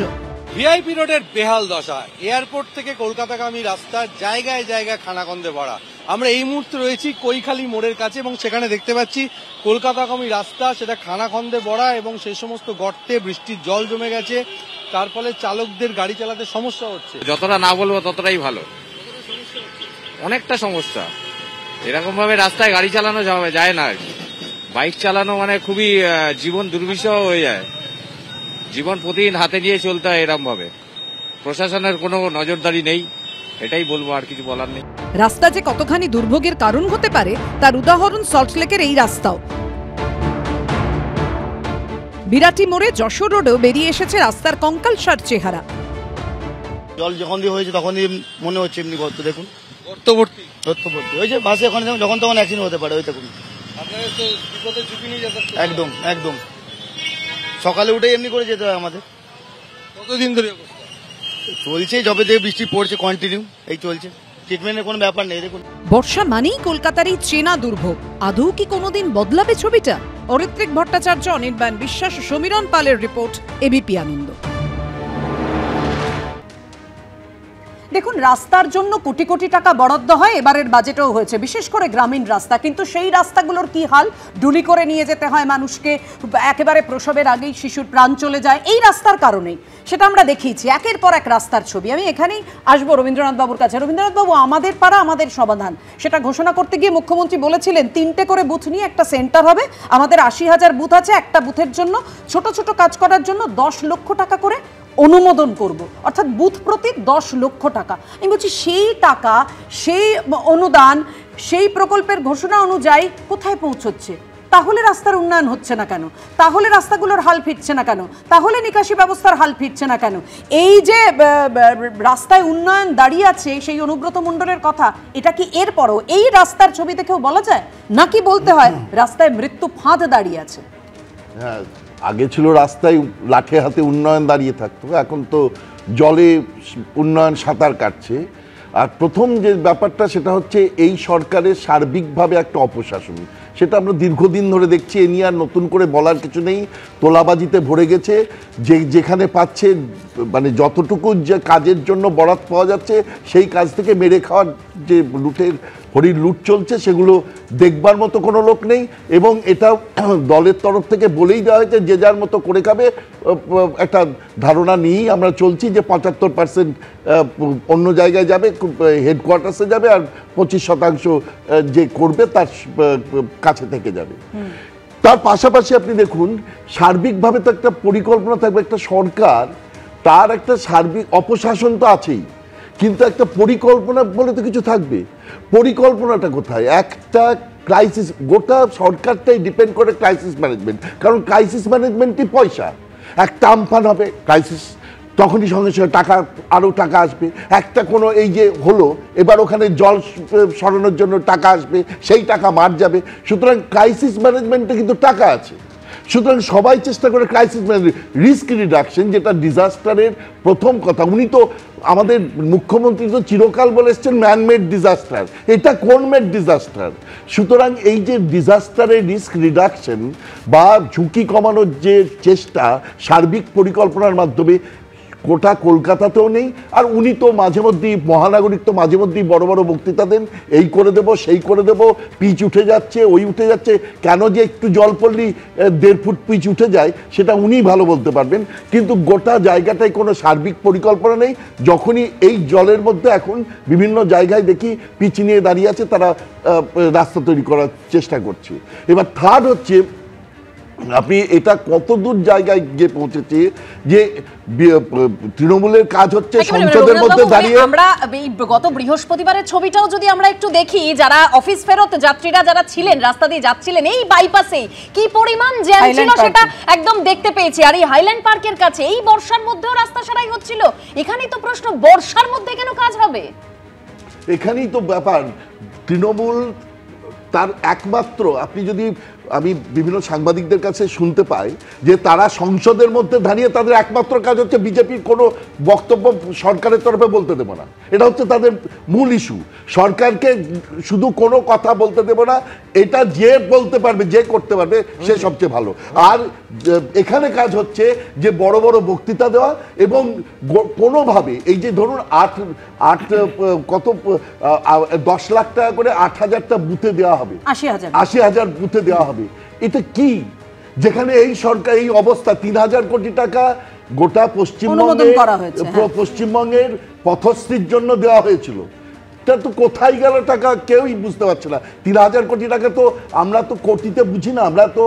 [SPEAKER 7] ভিআইপি রোডের বেহাল দশা, এয়ারপোর্ট থেকে কলকাতাগামী রাস্তা জায়গায় জায়গায় খানাখন্দে ভরা। আমরা এই মুহূর্তে রয়েছি কৈখালি মোড়ের কাছে এবং সেখানে দেখতে পাচ্ছি কলকাতাগামী রাস্তা সেটা খানাখন্দে ভরা এবং সেই সমস্ত গর্তে বৃষ্টির জল জমে গেছে, তার ফলে চালকদের গাড়ি চালাতে সমস্যা হচ্ছে।
[SPEAKER 19] যতটা না বলবো ততটাই ভালো, অনেকটা সমস্যা। এরকম ভাবে রাস্তায় গাড়ি চালানো যায় না, বাইক চালানো মানে খুবই জীবন দুর্বিষহ হয়ে যায়। জীবন প্রতিদিন হাতে নিয়ে চলতে হয় এরকম ভাবে, প্রশাসনের কোনো নজরদারি নেই, এটাই বলবো, আর কিছু বলার নেই।
[SPEAKER 1] রাস্তা যে কতখানি দুর্ভোগের কারণ হতে পারে তার উদাহরণ সল্টলেকের এই রাস্তাও। বিরাটি মোড়ে যশোর রোডেও বেরিয়ে এসেছে রাস্তার কঙ্কালসার চেহারা।
[SPEAKER 20] জল যখন দিয়ে হয়েছে তখন মনে হচ্ছে এমনি গর্ত, দেখুন গর্ত ভর্তি ওই যে বাসে এখন যখন তখন অ্যাক্সিডেন্ট হতে পারে, ওই দেখুন একদম একদম সকালে উঠে এমনি করে যেতে হয় আমাদের।
[SPEAKER 7] কতদিন ধরে
[SPEAKER 20] চলছে, যবে থেকে বৃষ্টি পড়ছে কন্টিনিউ এই চলছে, ট্রিটমেন্টের কোনো ব্যাপার নেই। দেখুন
[SPEAKER 1] বর্ষা মানেই কলকাতার এই চেনা দুর্ভোগ, আদৌ কি কোনোদিন বদলাবে ছবিটা? অরিত্রিক ভট্টাচার্য, অনির্বাণ বিশ্বাস, সমীরণ পালের রিপোর্ট, এবিপি আনন্দ। দেখুন, রাস্তার জন্য কোটি কোটি টাকা বরাদ্দ হয়, এবারের বাজেটেও হয়েছে, বিশেষ করে গ্রামীণ রাস্তা, কিন্তু সেই রাস্তাগুলোর কি হাল? ডুলি করে নিয়ে যেতে হয় মানুষকে, একেবারে প্রসবের আগেই শিশুর প্রাণ চলে যায় এই রাস্তার কারণেই। সেটা আমরা দেখিয়েছি একের পর এক রাস্তার ছবি। আমি এখানেই আসবো রবীন্দ্রনাথ বাবুর কাছে। রবীন্দ্রনাথ বাবু, আমাদের পাড়া আমাদের সমাধান, সেটা ঘোষণা করতে গিয়ে মুখ্যমন্ত্রী বলেছিলেন 3টে করে বুথ নিয়ে একটা সেন্টার হবে, আমাদের 80,000 বুথ আছে, একটা বুথের জন্য ছোট ছোট কাজ করার জন্য 10 লক্ষ টাকা করে অনুমোদন করব, অর্থাৎ বুথ প্রতি 10 লক্ষ টাকা। আমি বলছি সেই টাকা, সেই অনুদান, সেই প্রকল্পের ঘোষণা অনুযায়ী কোথায় পৌঁছচ্ছে? তাহলে রাস্তার উন্নয়ন হচ্ছে না কেন? তাহলে রাস্তাগুলোর হাল ফিরছে না কেন? তাহলে নিকাশি ব্যবস্থার হাল ফিরছে না কেন? এই যে রাস্তায় উন্নয়ন দাঁড়িয়ে আছে সেই অনুব্রত মণ্ডলের কথা, এটা কি এরপরও এই রাস্তার ছবি দেখেও বলা যায়, নাকি বলতে হয় রাস্তায় মৃত্যু ফাঁদ দাঁড়িয়ে আছে?
[SPEAKER 21] হ্যাঁ, আগে ছিল রাস্তায় লাঠি হাতে উন্নয়ন দাঁড়িয়ে থাকতো, এখন তো জলে উন্নয়ন সাঁতার কাটছে। আর প্রথম যে ব্যাপারটা সেটা হচ্ছে এই সরকারের সার্বিকভাবে একটা অপশাসন, সেটা আমরা দীর্ঘদিন ধরে দেখছি, এ নিয়ে আর নতুন করে বলার কিছু নেই। তোলাবাজিতে ভরে গেছে, যেখানে পাচ্ছে মানে যতটুকু যে কাজের জন্য বরাত পাওয়া যাচ্ছে সেই কাজ থেকে মেরে খাওয়ার যে লুটের হরির লুট চলছে সেগুলো দেখবার মতো কোনো লোক নেই। এবং এটা দলের তরফ থেকে বলেই দেওয়া হয়েছে যে যার মতো করে খাবে, একটা ধারণা নিয়েই আমরা চলছি যে 75% অন্য জায়গায় যাবে, হেডকোয়ার্টার্সে যাবে, আর 25% যে করবে তার কাছে থেকে যাবে। তার পাশাপাশি আপনি দেখুন সার্বিকভাবে তো একটা পরিকল্পনা থাকবে, একটা সরকার তার একটা সার্বিক অপশাসন তো আছেই, কিন্তু একটা পরিকল্পনা বলে তো কিছু থাকবে। পরিকল্পনাটা কোথায়? একটা ক্রাইসিস, গোটা সরকারটাই ডিপেন্ড করে ক্রাইসিস ম্যানেজমেন্ট, কারণ ক্রাইসিস ম্যানেজমেন্টই পয়সা। একটা আমফান হবে ক্রাইসিস, তখনই সঙ্গে সঙ্গে টাকা, আরও টাকা আসবে। একটা কোনো এই যে হলো এবার ওখানে জল সরানোর জন্য টাকা আসবে, সেই টাকা মার যাবে। সুতরাং ক্রাইসিস ম্যানেজমেন্টে কিন্তু টাকা আছে, সুতরাং সবাই চেষ্টা করে ক্রাইসিস ম্যানেজমেন্ট, রিস্ক রিডাকশন, যেটা ডিজাস্টারের প্রথম কথা। উনি তো আমাদের মুখ্যমন্ত্রী তো চিরকাল বলে এসছেন ম্যানমেড ডিজাস্টার, এটা কোন মেড ডিজাস্টার? সুতরাং এই যে ডিজাস্টারের রিস্ক রিডাকশন বা ঝুঁকি কমানোর যে চেষ্টা সার্বিক পরিকল্পনার মাধ্যমে, গোটা কলকাতাতেও নেই। আর উনি তো মাঝে মধ্যেই মহানাগরিক তো মাঝে মধ্যেই বড় বড় বক্তৃতা দেন, এই করে দেব সেই করে দেব, পিচ উঠে যাচ্ছে ওই উঠে যাচ্ছে। কেন যে একটু জল পড়লেই 1.5 ফুট পিচ উঠে যায় সেটা উনিই ভালো বলতে পারবেন, কিন্তু গোটা জায়গাটায় কোনো সার্বিক পরিকল্পনা নেই। যখনই এই জলের মধ্যে এখন বিভিন্ন জায়গায় দেখি পিচ নিয়ে দাঁড়িয়ে আছে, তারা রাস্তা তৈরি করার চেষ্টা করছে। এবার থার্ড হচ্ছে, আপনি এটা কত দূর জায়গায় গিয়ে পৌঁছেছে যে তৃণমূলের কাজ হচ্ছে সংসদের মধ্যে দাঁড়িয়ে।
[SPEAKER 2] আমরা গত বৃহস্পতিবারের ছবিটাও যদি আমরা একটু দেখি, যারা অফিস ফেরত যাত্রীরা যারা ছিলেন রাস্তা দিয়ে যাচ্ছিলেন এই বাইপাসে কি পরিমাণ জ্যাম ছিল সেটা একদম দেখতে পেয়েছি। আর এই হাইল্যান্ড পার্কের কাছে এই বর্ষার মধ্যেও রাস্তা সারাই হচ্ছিল। এখানেই তো প্রশ্ন, বর্ষার মধ্যে কেন কাজ হবে?
[SPEAKER 21] এখানেই তো ব্যাপার। তৃণমূল তার একমাত্র, আপনি যদি, আমি বিভিন্ন সাংবাদিকদের কাছে শুনতে পাই যে তারা সংসদের মধ্যে দাঁড়িয়ে তাদের একমাত্র কাজ হচ্ছে বিজেপির কোনো বক্তব্য সরকারের তরফে বলতে দেব না। এটা হচ্ছে তাদের মূল ইস্যু। সরকারকে শুধু কোনো কথা বলতে দেব না, এটা যে বলতে পারবে, যে করতে পারবে সে সবচেয়ে ভালো। আর এখানে কাজ হচ্ছে যে বড় বড় বক্তৃতা দেওয়া এবং কোনোভাবে এই যে ধরুন 10 লাখ টাকা করে 8,000টা বুথে দেওয়া হবে, 80,000 বুথে দেওয়া হবে। এটা কি, যেখানে এই সরকার এই অবস্থা 3,000 কোটি টাকা গোটা পশ্চিমবঙ্গের পথশ্রীর জন্য দেওয়া হয়েছিল, এটা তো কোথায় গেল টাকা কেউই বুঝতে পারছে না। 3,000 কোটি টাকা তো আমরা তো কোটিতে বুঝি না, আমরা তো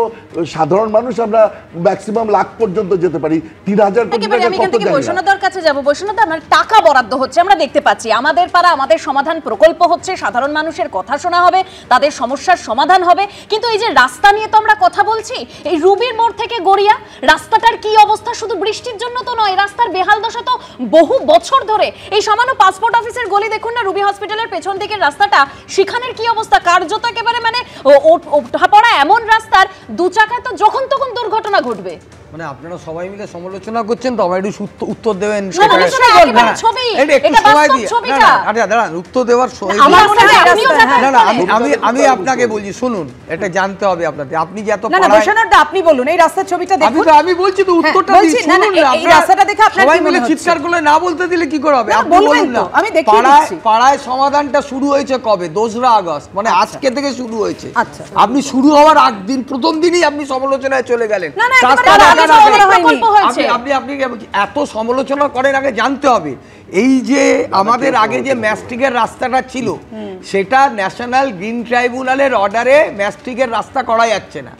[SPEAKER 21] সাধারণ মানুষ, আমরা ম্যাক্সিমাম লাখ পর্যন্ত যেতে পারি। 3,000 কোটি টাকা কত জানি না।
[SPEAKER 2] বৈষ্ণবদার কাছে যাব। বৈষ্ণবদা, আমার টাকা বরাদ্দ হচ্ছে, আমরা দেখতে পাচ্ছি আমাদের পাড়া আমাদের সমাধান প্রকল্প হচ্ছে, সাধারণ মানুষের কথা শোনা হবে, তাদের সমস্যার সমাধান হবে, কিন্তু এই যে রাস্তা নিয়ে তো আমরা কথা বলছি, এই রুবির মোড় থেকে গড়িয়া রাস্তাটার কি অবস্থা শুধু বৃষ্টির জন্য তো নয়, রাস্তার বেহাল দশা তো বহু বছর ধরে। এই সামান্য পাসপোর্ট অফিসের গলি দেখুন না, রুবি হসপিটালের পেছন দিকের রাস্তাটা, সেখানের কি অবস্থা, কার্যত একেবারে মানে ওঠা পড়া এমন রাস্তার দু চাকায় তো যখন তখন দুর্ঘটনা ঘটবে।
[SPEAKER 13] মানে আপনারা সবাই মিলে সমালোচনা করছেন তো, আমার একটু উত্তর দেবেন। উত্তর দেওয়ার আমি আপনাকে বলছি, শুনুন, এটা জানতে হবে আপনাদের। আপনি যে এত
[SPEAKER 1] আপনি বলুন এই রাস্তার ছবিটা দেখুন।
[SPEAKER 13] আমি বলছি তো উত্তরটা
[SPEAKER 1] এই রাস্তাটা দেখে
[SPEAKER 13] সবাই মিলে চিৎকার করলে না বলতে দিলে কি করে হবে? আপনি বলুন না। পাড়ায় সমাধানটা শুরু হয়েছে কবে? 2রা আগস্ট, মানে আজকে থেকে শুরু হয়েছে। আপনি শুরু হওয়ার দিন, প্রথম দিনই আপনি সমালোচনায় চলে গেলেন। আপনি এত সমালোচনা করেন, আগে জানতে হবে এই যে আমাদের আগে যে ম্যাস্টিকের রাস্তাটা ছিল সেটা ন্যাশনাল গ্রিন ট্রাইব্যুনালের অর্ডারে ম্যাস্টিকের রাস্তা করা যাচ্ছে না।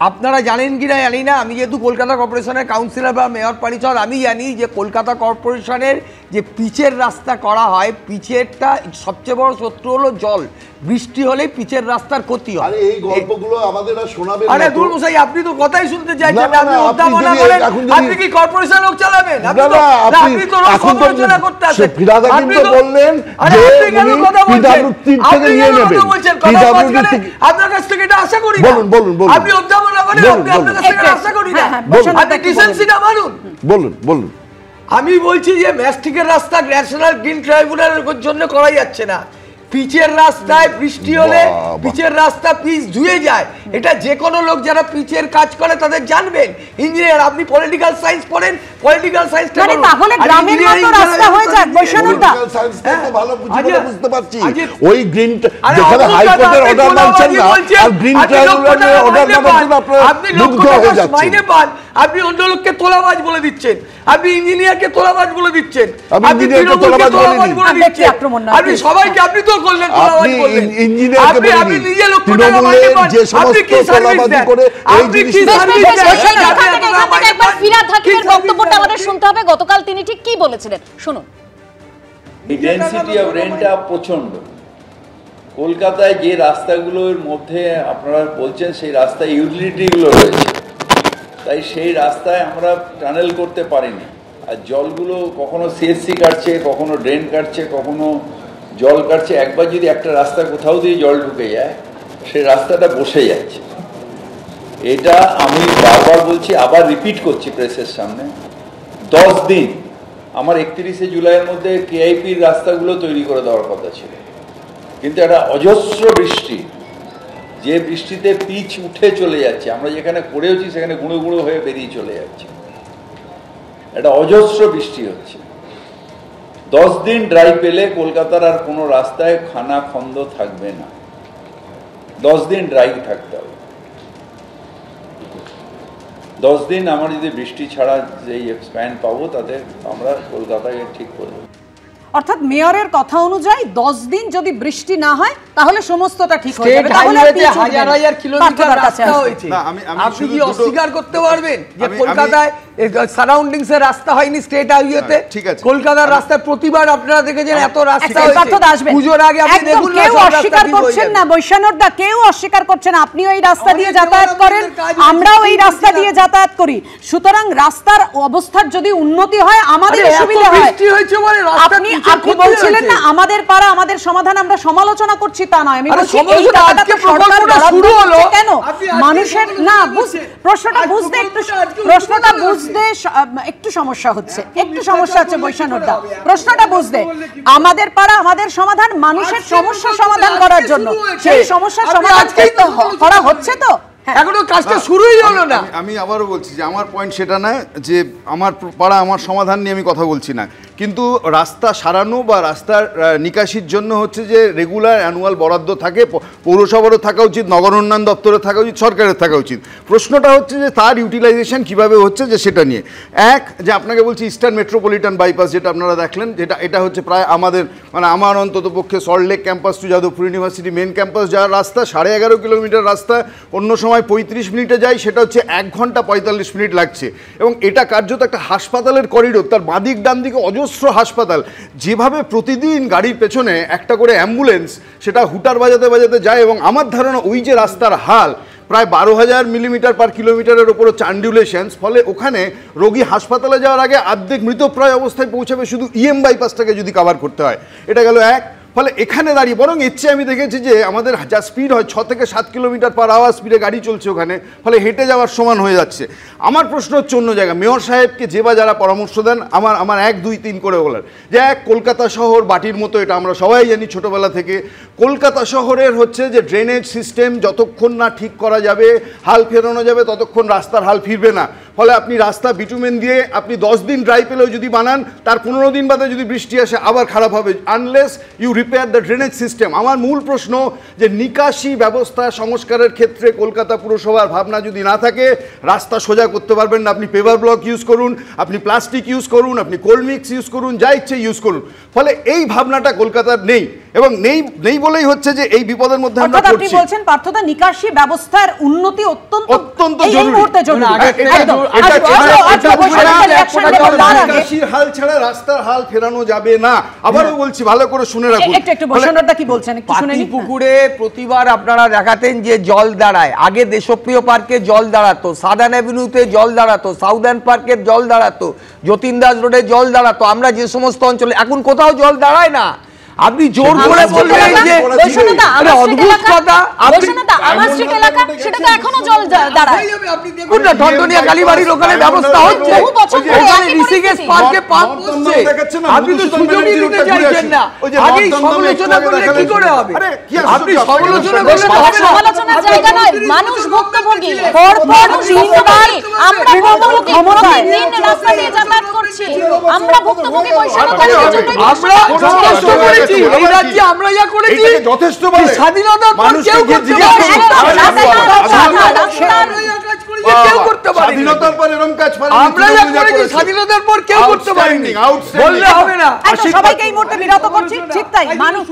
[SPEAKER 13] আপনারা জানেন কি না জানি না, আমি যেহেতু কলকাতা কর্পোরেশনের কাউন্সিলর বা মেয়র পরিষদ, আমি জানি যে কলকাতা কর্পোরেশনের যে পিচের রাস্তা করা হয়, পিচেরটা সবচেয়ে বড় শত্রু হলো জল। বৃষ্টি হলে পিচের রাস্তার ক্ষতি হয়।
[SPEAKER 21] এই গল্পগুলো আমাদের আর শোনাবেন না।
[SPEAKER 13] আরে দূর মশাই, আপনি তো কথাই শুনতে চাইছেন, আপনি উদ্ভাবনা করেন, আপনি কি কর্পোরেশন লোক চালাবেন? আপনি তো সমালোচনা করতে আসেন।
[SPEAKER 21] আপনি তো বললেন যে উনি পিডব্লিউডি থেকে নিয়ে নেবেন।
[SPEAKER 13] আপনার কাছ থেকে এটা আশা করি না।
[SPEAKER 21] বলুন বলুন বলুন।
[SPEAKER 13] আপনি উদ্ভাবনা করেন, আপনার কাছ থেকে আশা করি না। আপনি ডিসেন্সিটা মানুন।
[SPEAKER 21] বলুন বলুন।
[SPEAKER 13] আমি বলছি যে ম্যাস্টিকের রাস্তা ন্যাশনাল গ্রিন ট্রাইব্যুনালের জন্য করা যাচ্ছে না। পিচের রাস্তায় বৃষ্টি হলে পিচের রাস্তা পিচ ধুয়ে যায়। এটা যে কোনো লোক যারা পিচের কাজ করে তাদের জানবেন। ইঞ্জিনিয়ার, আপনি পলিটিক্যাল সায়েন্স পড়েন, পলিটিক্যাল সায়েন্সটা
[SPEAKER 1] মানে তাহলে গ্রামের মতো রাস্তা হয়ে যাক। বৈষ্ণবদা,
[SPEAKER 21] পলিটিক্যাল সায়েন্সটা তো ভালো বুঝতে পারছি। ওই গ্রিন যেখানে হাইকোর্টের অর্ডার মানছেন না, আর গ্রিন ট্রাইব্যুনালের অর্ডার মানার জন্য
[SPEAKER 13] আপনি মুগ্ধ হয়ে যাচ্ছেন। মাইনে পান, আপনি অন্য লোককে তোলাবাজ বলে দিচ্ছেন, আপনি ইঞ্জিনিয়ারকে তোলাবাজ বলে দিচ্ছেন, আপনি তোলাবাজ বলে দিচ্ছেন, আপনি সবাইকে আপনি তো করলেন তোলাবাজ বললেন।
[SPEAKER 21] ইঞ্জিনিয়ারকে বলে
[SPEAKER 13] আপনি নিজে লক্ষ টাকা মাইনে পান,
[SPEAKER 21] যে সমস্ত তোলাবাজি করে এই জিনিসটা
[SPEAKER 2] একবার ফিরাদ হাকিমের বক্তব্যটা আমাদের শুনতে হবে। গতকাল তিনি ঠিক কি বলেছিলেন শুনুন।
[SPEAKER 3] ডেনসিটি অফ রেন্টটা প্রচন্ড। কলকাতায় যে রাস্তাগুলোর মধ্যে আপনারা বলছেন সেই রাস্তায় ইউটিলিটিগুলো রয়েছে, তাই সেই রাস্তায় আমরা টানেল করতে পারিনি। আর জলগুলো কখনো সিএসসি কাটছে, কখনো ড্রেন কাটছে, কখনো জল কাটছে। একবার যদি একটা রাস্তা কোথাও দিয়ে জল ঢুকে যায়, সেই রাস্তাটা বসে যাচ্ছে। এটা আমি বারবার বলছি, আবার রিপিট করছি প্রেসের সামনে। 10 দিন আমার 31শে জুলাইয়ের মধ্যে কেআইপির রাস্তাগুলো তৈরি করে দেওয়ার কথা ছিল, কিন্তু একটা অজস্র বৃষ্টি, যে বৃষ্টিতে পিচ উঠে চলে যাচ্ছে, আমরা যেখানে করেওছি সেখানে গুঁড়ো গুঁড়ো হয়ে বেরিয়ে চলে যাচ্ছে। একটা অজস্র বৃষ্টি হচ্ছে। 10 দিন ড্রাই পেলে কলকাতার আর কোনো রাস্তায় খানা খন্দ থাকবে না। 10 দিন ড্রাই থাকতে হবে। 10 দিন আমার যদি বৃষ্টি ছাড়া যেই স্প্যান পাবো তাতে আমরা কলকাতাকে ঠিক করে দেবো।
[SPEAKER 1] অর্থাৎ মেয়রের কথা অনুযায়ী 10 দিন যদি বৃষ্টি না হয় তাহলে সমস্তটা ঠিক হয়ে যাবে।
[SPEAKER 13] তাহলে হাজার হাজার কিলোমিটার রাস্তা হয়েছে, আপনি কি অস্বীকার করতে পারবেন যে কলকাতায় সারাউন্ডিংস এর রাস্তা হয়নি স্টেট হাইওয়েতে?
[SPEAKER 15] ঠিক আছে,
[SPEAKER 13] কলকাতার রাস্তায় প্রতিবার আপনারা দেখেছেন এত রাস্তা
[SPEAKER 1] হয়েছে।
[SPEAKER 13] পুজোর আগে আপনি দেখুন
[SPEAKER 1] কেউ অস্বীকার করছেন না, বৈষ্ণবদা কেউ অস্বীকার করছেন, আপনিও এই রাস্তা দিয়ে যাতায়াত করেন, আমরাও এই রাস্তা দিয়ে যাতায়াত করি। সুতরাং রাস্তার অবস্থার যদি উন্নতি হয় আমাদের সুবিধা হয়। আপনি বলছিলেন না আমাদের পাড়া আমাদের সমাধান, আমরা সমালোচনা করছি তা নয়। আমি বলছি এই টাকাটা তো সরকার শুরু হলো কেন? মানুষের না প্রশ্নটা বুঝতে একটু সমস্যা হচ্ছে, বৈষ্ণবদা প্রশ্নটা বুঝতে। আমাদের পাড়া আমাদের সমাধান মানুষের সমস্যা সমাধান করার জন্য, সেই সমস্যার সমাধান করা হচ্ছে তো
[SPEAKER 15] এখনো কাজটা শুরুই হলো না। আমি আবারও বলছি যে আমার পয়েন্ট সেটা না যে আমার পাড়া আমার সমাধান নিয়ে আমি কথা বলছি না, কিন্তু রাস্তা সারানো বা রাস্তার নিকাশির জন্য হচ্ছে যে রেগুলার অ্যানুয়াল বরাদ্দ থাকে, পৌরসভারও থাকা উচিত, নগর উন্নয়ন দপ্তরে থাকা উচিত, সরকারের থাকা উচিত। প্রশ্নটা হচ্ছে যে তার ইউটিলাইজেশন কিভাবে হচ্ছে যে সেটা নিয়ে। এক যে আপনাকে বলছি ইস্টার্ন মেট্রোপলিটন বাইপাস যেটা আপনারা দেখলেন, যেটা এটা হচ্ছে প্রায় আমাদের মানে আমার অন্তত পক্ষে Salt Lake campus to Jadavpur university main campus যাওয়ার রাস্তা 11.5 কিলোমিটার রাস্তা, অন্য সময় 35 মিনিটে যায়, সেটা হচ্ছে 1 ঘন্টা 45 মিনিট লাগছে। এবং এটা কার্যত একটা হাসপাতালের করিডোর, তার বাদিক ডান দিকে অজস্র হাসপাতাল। যেভাবে প্রতিদিন গাড়ির পেছনে একটা করে অ্যাম্বুলেন্স সেটা হুটার বাজাতে বাজাতে যায়, এবং আমার ধারণা ওই যে রাস্তার হাল প্রায় 12,000 মিলিমিটার পার কিলোমিটারের ওপরও চান্ডুলেশনস, ফলে ওখানে রোগী হাসপাতালে যাওয়ার আগে অর্ধেক মৃতপ্রায় অবস্থায় পৌঁছাবে শুধু বাইপাসটাকে যদি কভার করতে হয়। এটা গেল এক। ফলে এখানে দাঁড়িয়ে বরং এর চেয়ে আমি দেখেছি যে আমাদের যা স্পিড হয় 6 থেকে 7 কিলোমিটার পার আওয়ার স্পিডে গাড়ি চলছে ওখানে, ফলে হেঁটে যাওয়ার সমান হয়ে যাচ্ছে। আমার প্রশ্ন হচ্ছে অন্য জায়গা, মেয়র সাহেবকে যে বা যারা পরামর্শ দেন আমার 1, 2, 3 করে বলার যে কলকাতা শহর বাটির মতো, এটা আমরা সবাই জানি ছোটোবেলা থেকে। কলকাতা শহরের হচ্ছে যে ড্রেনেজ সিস্টেম যতক্ষণ না ঠিক করা যাবে, হাল ফেরানো যাবে, ততক্ষণ রাস্তার হাল ফিরবে না। ফলে আপনি রাস্তা বিটুমেন দিয়ে আপনি 10 দিন ড্রাই পেলেও যদি বানান, তার 15 দিন বাদে যদি বৃষ্টি আসে আবার খারাপ হবে, unless you repair the drainage system. আমার মূল প্রশ্ন যে নিকাশি ব্যবস্থা সংস্কারের ক্ষেত্রে কলকাতা পুরসভার ভাবনা যদি না থাকে, রাস্তা সোজা করতে পারবেন না। আপনি পেভার ব্লক ইউজ করুন, আপনি প্লাস্টিক ইউজ করুন, আপনি কোল্ড মিক্স ইউজ করুন, যা ইচ্ছে ইউজ করুন। ফলে এই ভাবনাটা কলকাতার নেই, এবং নেই বলেই হচ্ছে যে এই বিপদের মধ্যে আমরা পড়ছি।
[SPEAKER 1] আপনি বলছেন পার্থদা নিকাশি ব্যবস্থার উন্নতি অত্যন্ত
[SPEAKER 15] জরুরি। নিকাশির হাল ছাড়া রাস্তার হাল ফেরানো যাবে না। আবারও বলছি, ভালো করে শুনে রাখুন।
[SPEAKER 1] একটু বৈষ্ণবদা কি বলছেন একটু শুনে নিন।
[SPEAKER 13] পুকুরে প্রতিবার আপনারা দেখাতেন যে জল দাঁড়ায়, আগে দেশপ্রিয় পার্কে জল দাঁড়াতো, সাদার্ন অ্যাভিনিউতে জল দাঁড়াতো, সাউদার্ন পার্কের জল দাঁড়াতো, যতীন দাস রোডে জল দাঁড়াতো, আমরা যে সমস্ত অঞ্চলে, এখন কোথাও জল দাঁড়ায় না। আপনি জোর করে বললেন যে অদ্ভুত কথা,
[SPEAKER 2] আমার স্ট্রিট এলাকা সেটা তো এখনো জল দাঁড়ায়।
[SPEAKER 13] আপনি দেখুন না ঠনঠনিয়া কালীবাড়ির ওখানে ব্যবস্থা হচ্ছে, ওখানে ঋষিকেশ পার্কে পাম্প হচ্ছে, আপনি তো সুযোগই দিতে চাইছেন না। আগেই সমালোচনা করলে কি করে হবে? আপনি সমালোচনা করলে
[SPEAKER 2] সমালোচনার জায়গা নয়, মানুষ ভুক্তভোগী। আমরা ক্ষমতায় দিন রাস্তা দিয়ে যাতায়াত করছি, আমরা ভুক্তভোগী।
[SPEAKER 13] আমরা যথেষ্ট করেছি এই রাজ্যে, আমরা যা করেছি
[SPEAKER 15] যথেষ্ট
[SPEAKER 13] স্বাধীনতার পর কেউ করতে পারে, কেউ করতে পারে, স্বাধীনতার পর এরকম কাজ আমরা যা করেছি স্বাধীনতার পর কেউ করতে পারেনি, বললে হবে না।
[SPEAKER 1] সবাইকে এই মুহূর্তে বিরত করছি, ঠিক তাই। মানুষ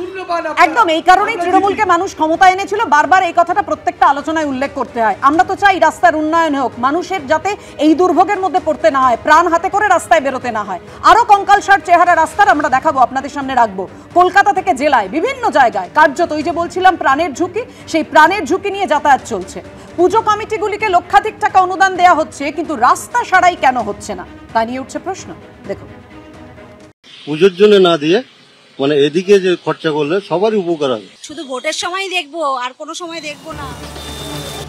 [SPEAKER 1] একদম এই কারণেই তৃণমূলকে মানুষ ক্ষমতা এনেছিল, বারবার এই কথাটা প্রত্যেকটা আলোচনায় উল্লেখ করতে হয়। আমরা তো চাই রাস্তার উন্নয়ন হোক, মানুষের যাতে এই দুর্ভোগের মধ্যে পড়তে না হয়, প্রাণ হাতে করে রাস্তায় বেরোতে না হয়। আরো কঙ্কালসার চেহারা রাস্তার আমরা দেখাবো, আপনাদের সামনে রাখবো। কলকাতা থেকে জেলায় বিভিন্ন জায়গায় কার্যত ওই যে বলছিলাম প্রাণের ঝুঁকি, সেই প্রাণের ঝুঁকি নিয়ে যাতায়াত চলছে। পুজো কমিটিগুলিকে লক্ষাধিক টাকা অনুদান দেওয়া হচ্ছে, কিন্তু রাস্তা সারাই কেন হচ্ছে না তা নিয়ে উঠছে প্রশ্ন। দেখুন,
[SPEAKER 6] পুজোর জন্য না দিয়ে মানে এদিকে যে খরচা করলে সবারই উপকার হবে।
[SPEAKER 18] শুধু ভোটের সময় দেখবো, আর কোনো সময় দেখবো না।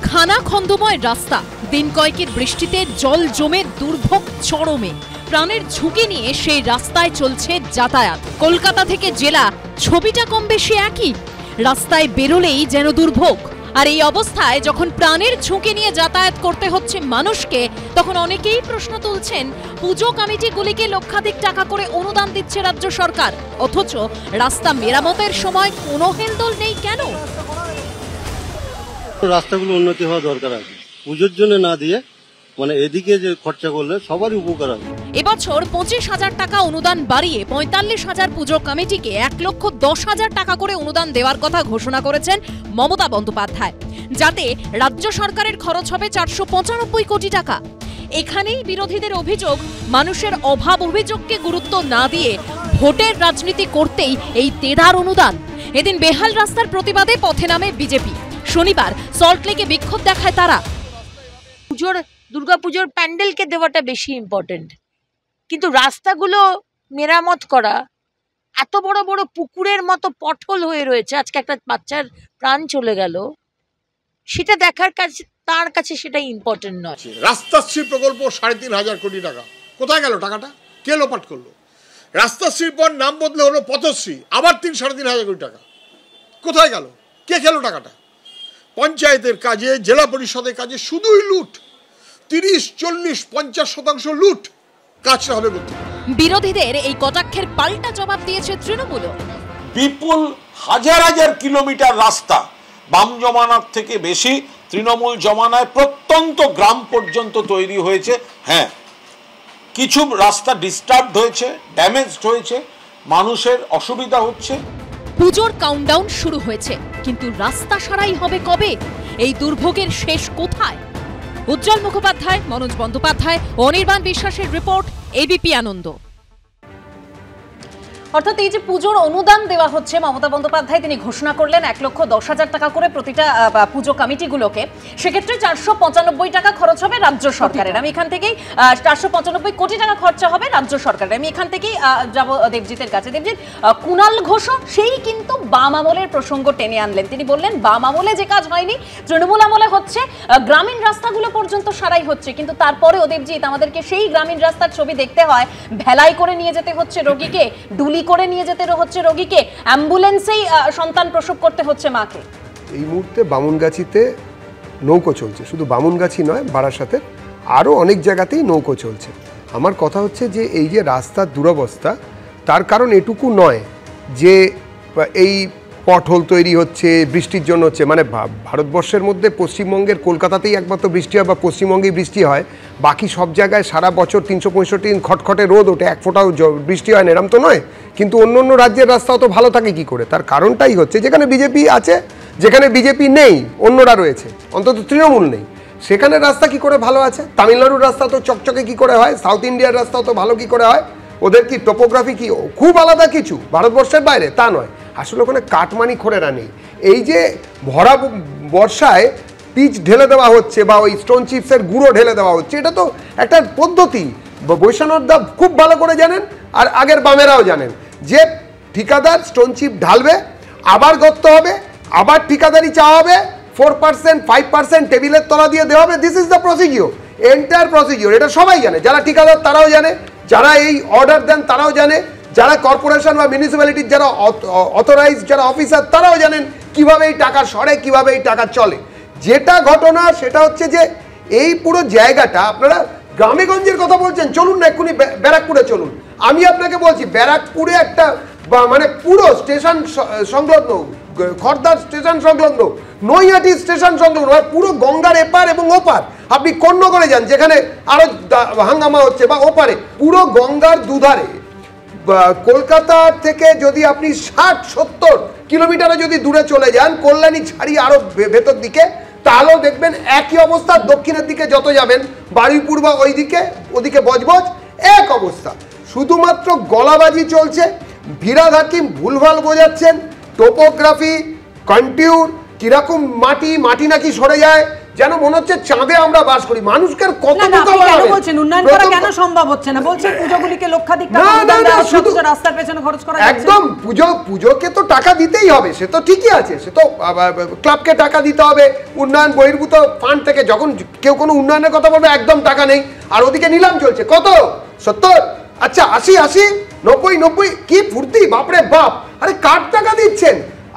[SPEAKER 4] খানা খন্দময় রাস্তা, দিন কয়েকের বৃষ্টিতে জল জমে দুর্ভোগ চরমে, প্রাণের ঝুঁকি নিয়ে সেই রাস্তায় চলছে যাতায়াত। কলকাতা থেকে জেলা, ছবিটা কম বেশি একই, রাস্তায় বেরোলেই যেন দুর্ভোগ। আর এই অবস্থায় যখন প্রাণের ঝুঁকি নিয়ে যাতায়াত করতে হচ্ছে মানুষকে, তখন অনেকেই প্রশ্ন তুলছেন পুজো কমিটিগুলিকে লক্ষাধিক টাকা করে অনুদান দিচ্ছে রাজ্য সরকার, অথচ রাস্তা মেরামতের সময় কোনো হেলদোল নেই কেন?
[SPEAKER 6] রাস্তাগুলো উন্নতি হওয়া দরকার আছে, পুজোর জন্য না দিয়ে মানে এদিকে যে খরচা করলে সবারই উপকার হবে।
[SPEAKER 4] এবছর 25,000 টাকা অনুদান বাড়িয়ে 45,000 পুজো কমিটিকে 1,10,000 টাকা করে অনুদান দেওয়ার কথা ঘোষণা করেছেন মমতা বন্দ্যোপাধ্যায়, যাতে রাজ্য সরকারের খরচ হবে 495 কোটি টাকা। এখানেই বিরোধীদের অভিযোগ, মানুষের অভাব অভিযোগকে গুরুত্ব না দিয়ে ভোটের রাজনীতি করতেই এই তেধার অনুদান। এদিন বেহাল রাস্তার প্রতিবাদে পথে নামে বিজেপি। শনিবার সল্টলেকে বিক্ষোভ দেখায় তারা।
[SPEAKER 5] দুর্গাপুজোর প্যান্ডেলকে দেওয়াটা বেশি ইম্পর্টেন্ট, কিন্তু রাস্তাগুলো মেরামত করা, এত বড় বড় পুকুরের মতো পটহোল হয়ে রয়েছে, আজকে একটা বাচ্চার প্রাণ চলে গেল, সেটা দেখার কাছে তার কাছে সেটা ইম্পর্টেন্ট নয়।
[SPEAKER 10] রাস্তাশ্রী প্রকল্প 3,500 কোটি টাকা কোথায় গেল? টাকাটা কে লোপাট করলো? রাস্তাশ্রীর পর নাম বদলে হলো পথশ্রী, আবার 3,500 কোটি টাকা কোথায় গেল? কে খেলো টাকাটা? পঞ্চায়েতের কাজে, জেলা পরিষদের কাজে শুধুই লুট, 30, 40, 50% লুট। কাজটা হবে বলতে।
[SPEAKER 4] বিরোধীদের এই কটাক্ষের পাল্টা জবাব দিয়েছে তৃণমূল।
[SPEAKER 12] বিপুল হাজার হাজার কিলোমিটার রাস্তা বাম জমানার থেকে বেশি তৃণমূল জমানায় প্রত্যন্ত গ্রাম পর্যন্ত তৈরি হয়েছে। হ্যাঁ, কিছু রাস্তা ডিস্টার্বড হয়েছে, ড্যামেজড হয়েছে, মানুষের অসুবিধা হচ্ছে।
[SPEAKER 4] পুজোর কাউন্টডাউন শুরু হয়েছে, কিন্তু রাস্তা সারাই হবে কবে? এই দুর্ভোগের শেষ কোথায়? উজ্জ্বল মুখোপাধ্যায়, মনোজ বন্দ্যোপাধ্যায়, অনির্বাণ বিশ্বাসের রিপোর্ট, এবিপি আনন্দ।
[SPEAKER 2] অর্থাৎ এই যে পুজোর অনুদান দেওয়া হচ্ছে, মমতা বন্দ্যোপাধ্যায় তিনি ঘোষণা করলেন 1,10,000 টাকা করে প্রতিটা পুজো কমিটিগুলোকে, সেক্ষেত্রে 495 টাকা খরচ হবে রাজ্য সরকারের। আমি এখান থেকেই 495 কোটি টাকা খরচা হবে রাজ্য সরকারের। আমি এখান থেকেই যাব দেবজিতের কাছে। দেবজিৎ, কুণাল ঘোষও সেই কিন্তু বাম আমলের প্রসঙ্গ টেনে আনলেন। তিনি বললেন বাম আমলে যে কাজ হয়নি তৃণমূল আমলে হচ্ছে, গ্রামীণ রাস্তাগুলো পর্যন্ত সারাই হচ্ছে, কিন্তু তারপরেও দেবজিৎ আমাদেরকে সেই গ্রামীণ রাস্তার ছবি দেখতে হয়, ভেলাই করে নিয়ে যেতে হচ্ছে রোগীকে, ডুলি করে নিয়ে যেতে হচ্ছে রোগীকে, অ্যাম্বুলেন্সেই সন্তান প্রসব করতে হচ্ছে মাকে।
[SPEAKER 14] এই মুহূর্তে বামুনগাছিতে নৌকো চলছে, শুধু বামুনগাছি নয়, বারাসাতে আরও অনেক জায়গাতেই নৌকো চলছে। আমার কথা হচ্ছে যে এই যে রাস্তার দুরবস্থা, তার কারণ এটুকু নয় যে এই পটহোল তৈরি হচ্ছে বৃষ্টির জন্য হচ্ছে। মানে ভারতবর্ষের মধ্যে পশ্চিমবঙ্গের কলকাতাতেই একমাত্র বৃষ্টি হয় বা পশ্চিমবঙ্গেই বৃষ্টি হয়, বাকি সব জায়গায় সারা বছর 365 দিন খটখটে রোদ ওঠে, এক ফোঁটাও বৃষ্টি হয় না, এরম তো নয়। কিন্তু অন্য অন্য রাজ্যের রাস্তাও তো ভালো থাকে কি করে? তার কারণটাই হচ্ছে যেখানে বিজেপি আছে, যেখানে বিজেপি নেই, অন্যরা রয়েছে, অন্তত তৃণমূল নেই, সেখানে রাস্তা কি করে ভালো আছে? তামিলনাড়ুর রাস্তা তো চকচকে কি করে হয়? সাউথ ইন্ডিয়ার রাস্তাও তো ভালো কি করে হয়? ওদের কি টোপোগ্রাফি কি খুব আলাদা কিছু ভারতবর্ষের বাইরে? তা নয়, আসলে ওখানে কাটমানি খোঁড়েরা নেই। এই যে ভরা বর্ষায় পিচ ঢেলে দেওয়া হচ্ছে বা ওই স্টোন চিপসের গুঁড়ো ঢেলে দেওয়া হচ্ছে, এটা তো একটা পদ্ধতি। বৈষ্ণবদা খুব ভালো করে জানেন, আর আগের বামেরাও জানেন যে ঠিকাদার স্টোন চিপ ঢালবে, আবার গর্ত হবে, আবার ঠিকাদারি চাওয়া হবে, 4%, 5% টেবিলের তলা দিয়ে দেওয়া হবে। This is the procedure, entire procedure. এটা সবাই জানে, যারা ঠিকাদার তারাও জানে, যারা এই অর্ডার দেন তারাও জানে, যারা কর্পোরেশন বা মিউনিসিপ্যালিটির যারা অথরাইজ যারা অফিসার তারাও জানেন কিভাবে এই টাকা সরে, কিভাবে এই টাকা চলে। যেটা ঘটনা সেটা হচ্ছে যে এই পুরো জায়গাটা, আপনারা গ্রামেগঞ্জের কথা বলছেন, চলুন না এক্ষুনি ব্যারাকপুরে চলুন। আমি আপনাকে বলছি ব্যারাকপুরে একটা মানে পুরো স্টেশন সংলগ্ন, খড়দার স্টেশন সংলগ্ন, নৈহাটি স্টেশন সংলগ্ন, পুরো গঙ্গার এপার এবং ওপার, আপনি কন্যগড়ে যান যেখানে আরো হাঙ্গামা হচ্ছে, বা ওপারে পুরো গঙ্গার দুধারে কলকাতা থেকে যদি আপনি 60-70 কিলোমিটারে যদি দূরে চলে যান, কল্যাণী ছাড়িয়ে আরো ভেতর দিকে, তাহলেও দেখবেন একই অবস্থা। দক্ষিণের দিকে যত যাবেন, বারুইপুর বা ওদিকে বজবজ, এক অবস্থা। শুধুমাত্র গলাবাজি চলছে, ভিরাদ হাকিম ভুলভাল বোঝাচ্ছেন, টোপোগ্রাফি, কন্টিউর, কিরকম মাটি নাকি সরে যায়, যেন মনে হচ্ছে চাঁদে আমরা বাস করি। মানুষকে কত
[SPEAKER 1] বলছেন উন্নয়ন করা কেন সম্ভব হচ্ছে না? বলছেন পুজোগুলিকে লক্ষাধিক টাকা অনুদান দেওয়া হচ্ছে, শুধু রাস্তার পেছনে খরচ করা যাচ্ছে।
[SPEAKER 14] একদম পুজোকে তো টাকা দিতেই হবে, সে তো ঠিকই আছে, সে তো ক্লাবকে টাকা দিতে হবে, উন্নয়ন বহির্ভূত ফান্ড থেকে। যখন কেউ কোনো উন্নয়নের কথা বলবে একদম টাকা নেই, আর ওদিকে নিলাম চলছে কত 70, আচ্ছা 80, 90, কি ফুর্তি, বাপরে বাপ। আরে কার টাকা দিচ্ছেন?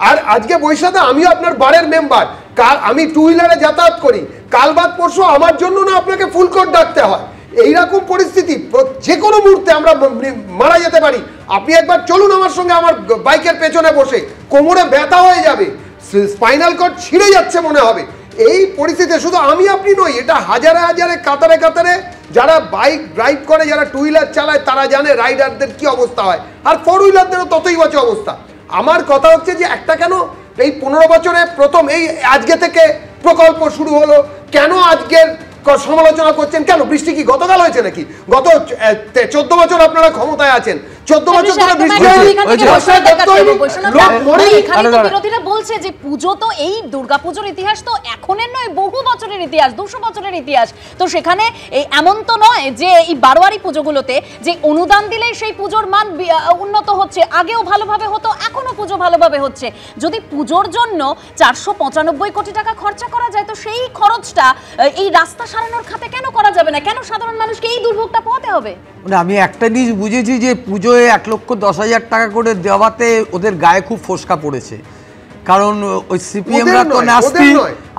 [SPEAKER 14] আর আজকে বৈশাখে আমিও আপনার বারের মেম্বার, কাল আমি টু হুইলারে যাতায়াত করি, কাল বাদ পরশু আমার জন্য না আপনাকে ফুল কোর্ট ডাকতে হয়। এইরকম পরিস্থিতি যে কোনো মুহূর্তে আমরা মারা যেতে পারি। আপনি একবার চলুন আমার সঙ্গে, আমার বাইকের পেছনে বসে, কোমরে ব্যথা হয়ে যাবে, স্পাইনাল কর্ড ছিঁড়ে যাচ্ছে মনে হবে। এই পরিস্থিতিতে শুধু আমি আপনি নই, এটা হাজারে হাজারে কাতারে কাতারে যারা বাইক ড্রাইভ করে, যারা টু হুইলার চালায় তারা জানে রাইডারদের কি অবস্থা হয়, আর ফোর হুইলারদেরও ততই বাজে অবস্থা। আমার কথা হচ্ছে যে একটা কেন এই 15 বছরে প্রথম এই আজকে থেকে প্রকল্প শুরু হলো, কেন আজকের সমালোচনা করছেন? কেন বৃষ্টি কি গতকাল হয়েছে নাকি? গত 14 বছর আপনারা ক্ষমতায় আছেন, 14 বছর ধরে বৃষ্টি
[SPEAKER 2] বিরোধীরা বলছে যে পুজো তো এই দুর্গাপুজোর ইতিহাস তো এখনের নয়, বহু বছরের ইতিহাস, 200 বছরের ইতিহাস। তো সেখানে এই এমন তো নয় যে এই বারোয়ারি পুজোগুলোতে যে অনুদান দিলেই সেই পুজোর মান উন্নত হচ্ছে, আগেও ভালোভাবে হতো, এখনো পুজো ভালোভাবে হচ্ছে। যদি পুজোর জন্য 495 কোটি টাকা খরচা করা যায়, তো সেই খরচটা এই রাস্তা সারানোর খাতে কেন করা যাবে না? কেন সাধারণ মানুষকে এই দুর্ভোগটা পোহাতে হবে?
[SPEAKER 13] মানে আমি একটা জিনিস বুঝেছি যে পুজোয় 1,10,000 টাকা করে দেওয়াতে ওদের গায়ে খুব ফোসকা পড়েছে, কারণ ওই সিপিএমরা তো নাস্তি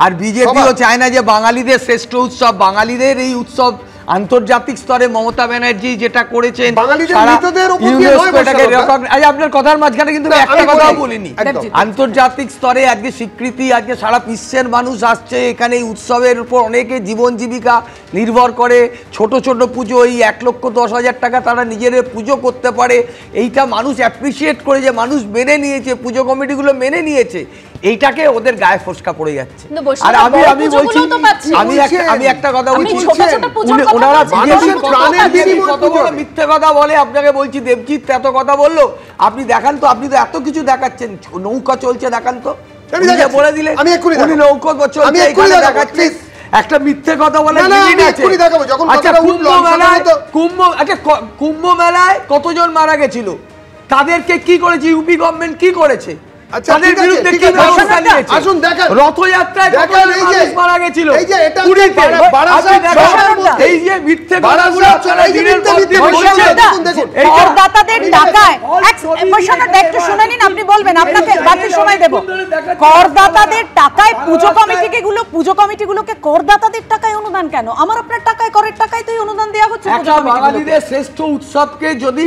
[SPEAKER 13] আর বিজেপিও চায় না যে বাঙালিদের শ্রেষ্ঠ উৎসব, বাঙালিদের এই উৎসব আন্তর্জাতিক স্তরে মমতা ব্যানার্জি যেটা করেছেন, আপনার কথার মাঝখানে কিন্তু একটা কথাও বলিনি, আন্তর্জাতিক স্তরে আজকে স্বীকৃতি, আজকে সারা বিশ্বের মানুষ আসছে এখানে, এই উৎসবের উপর অনেকে জীবন জীবিকা নির্ভর করে। ছোট ছোট পুজো, এই 1,10,000 টাকা তারা নিজেদের পুজো করতে পারে, এইটা মানুষ অ্যাপ্রিসিয়েট করে, যে মানুষ মেনে নিয়েছে, পুজো কমিটিগুলো মেনে নিয়েছে, এইটাকে ওদের গায়ে ফসকা পড়ে যাচ্ছে। আর আমি বলছি, আমি একটা কথা বলছি, ওনারা কত বড় মিথ্যে কথা বলে। আপনাকে বলছি, দেবজিৎ এত কথা বললো, আপনি দেখান তো, আপনি তো এত কিছু দেখাচ্ছেন, নৌকা চলছে দেখান তো, বলে দিলেন নৌকা চলছে এখানে দেখাচ্ছেন, একটা মিথ্যে কথা বলে। কুম্ভ মেলায় কতজন মারা গেছিল, তাদেরকে কি করেছে ইউপি গভর্নমেন্ট, কি করেছে, তাদের বিরুদ্ধে কি ব্যবস্থা নিয়েছে? আসুন দেখেন, রথযাত্রায় কতজন মানুষ মারা গেছিল, এই যে মিথ্যে কথাগুলো আপনারা দিনের পর দিন বলছেন,
[SPEAKER 1] করদাতাদের টাকায় বৈশাখটা একটু শুনে নিন, আপনি বলবেন, আপনাকে বাকি সময় দেব। করদাতাদের টাকায় পুজো কমিটিগুলোকে করদাতাদের টাকায় অনুদান কেন? আমার আপনার টাকায়, করের টাকায় তো অনুদান দেওয়া হচ্ছে।
[SPEAKER 13] বাঙালিদের শ্রেষ্ঠ উৎসবকে যদি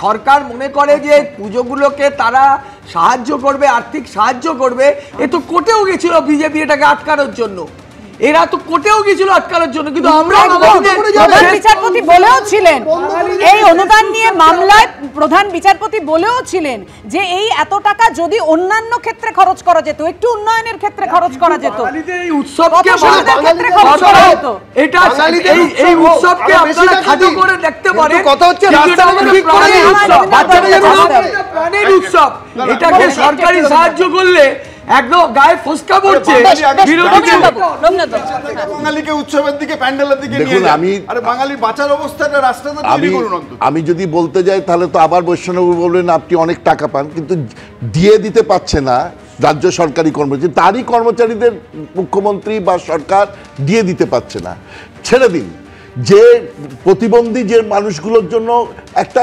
[SPEAKER 13] সরকার মনে করে যে পুজোগুলোকে তারা সাহায্য করবে, আর্থিক সাহায্য করবে, এ তো কোর্টেও গেছিল বিজেপি এটাকে আটকানোর জন্য, এরা তো কোর্টেও গেছিল আটকানোর জন্য, কিন্তু আমরা
[SPEAKER 1] প্রধান বিচারপতি বলেও ছিলেন এই অনুদান নিয়ে মামলায়, প্রধান বিচারপতি বলেও ছিলেন যে এই এত টাকা যদি অন্যান্য ক্ষেত্রে খরচ করা যেত, একটু উন্নয়নের ক্ষেত্রে খরচ করা যেত,
[SPEAKER 13] এই উৎসবকে ক্ষেত্রে খরচ করা যেত, এটা এই উৎসবকে আপনারা খাটো করে দেখতে পারেন। কথা হচ্ছে প্রাণের উৎসব, এটাকে সরকারি সাহায্য করলে একদম গায়ে ফসকা পড়ছে।
[SPEAKER 15] বাঙালিকে উৎসবের দিকে, প্যান্ডেলের দিকে নিয়ে যান, আরে বাঙালির বাঁচার অবস্থাটা রাস্তাটা তৈরি করুন অন্তত।
[SPEAKER 21] আমি যদি বলতে যাই তাহলে তো আবার বৈষ্ণব বলবেন আপনি অনেক টাকা পান, কিন্তু দিয়ে দিতে পারছে না রাজ্য সরকারি কর্মচারী, তারই কর্মচারীদের মুখ্যমন্ত্রী বা সরকার দিয়ে দিতে পারছে না। ছেড়ে দিন, যে প্রতিবন্ধী যে মানুষগুলোর জন্য একটা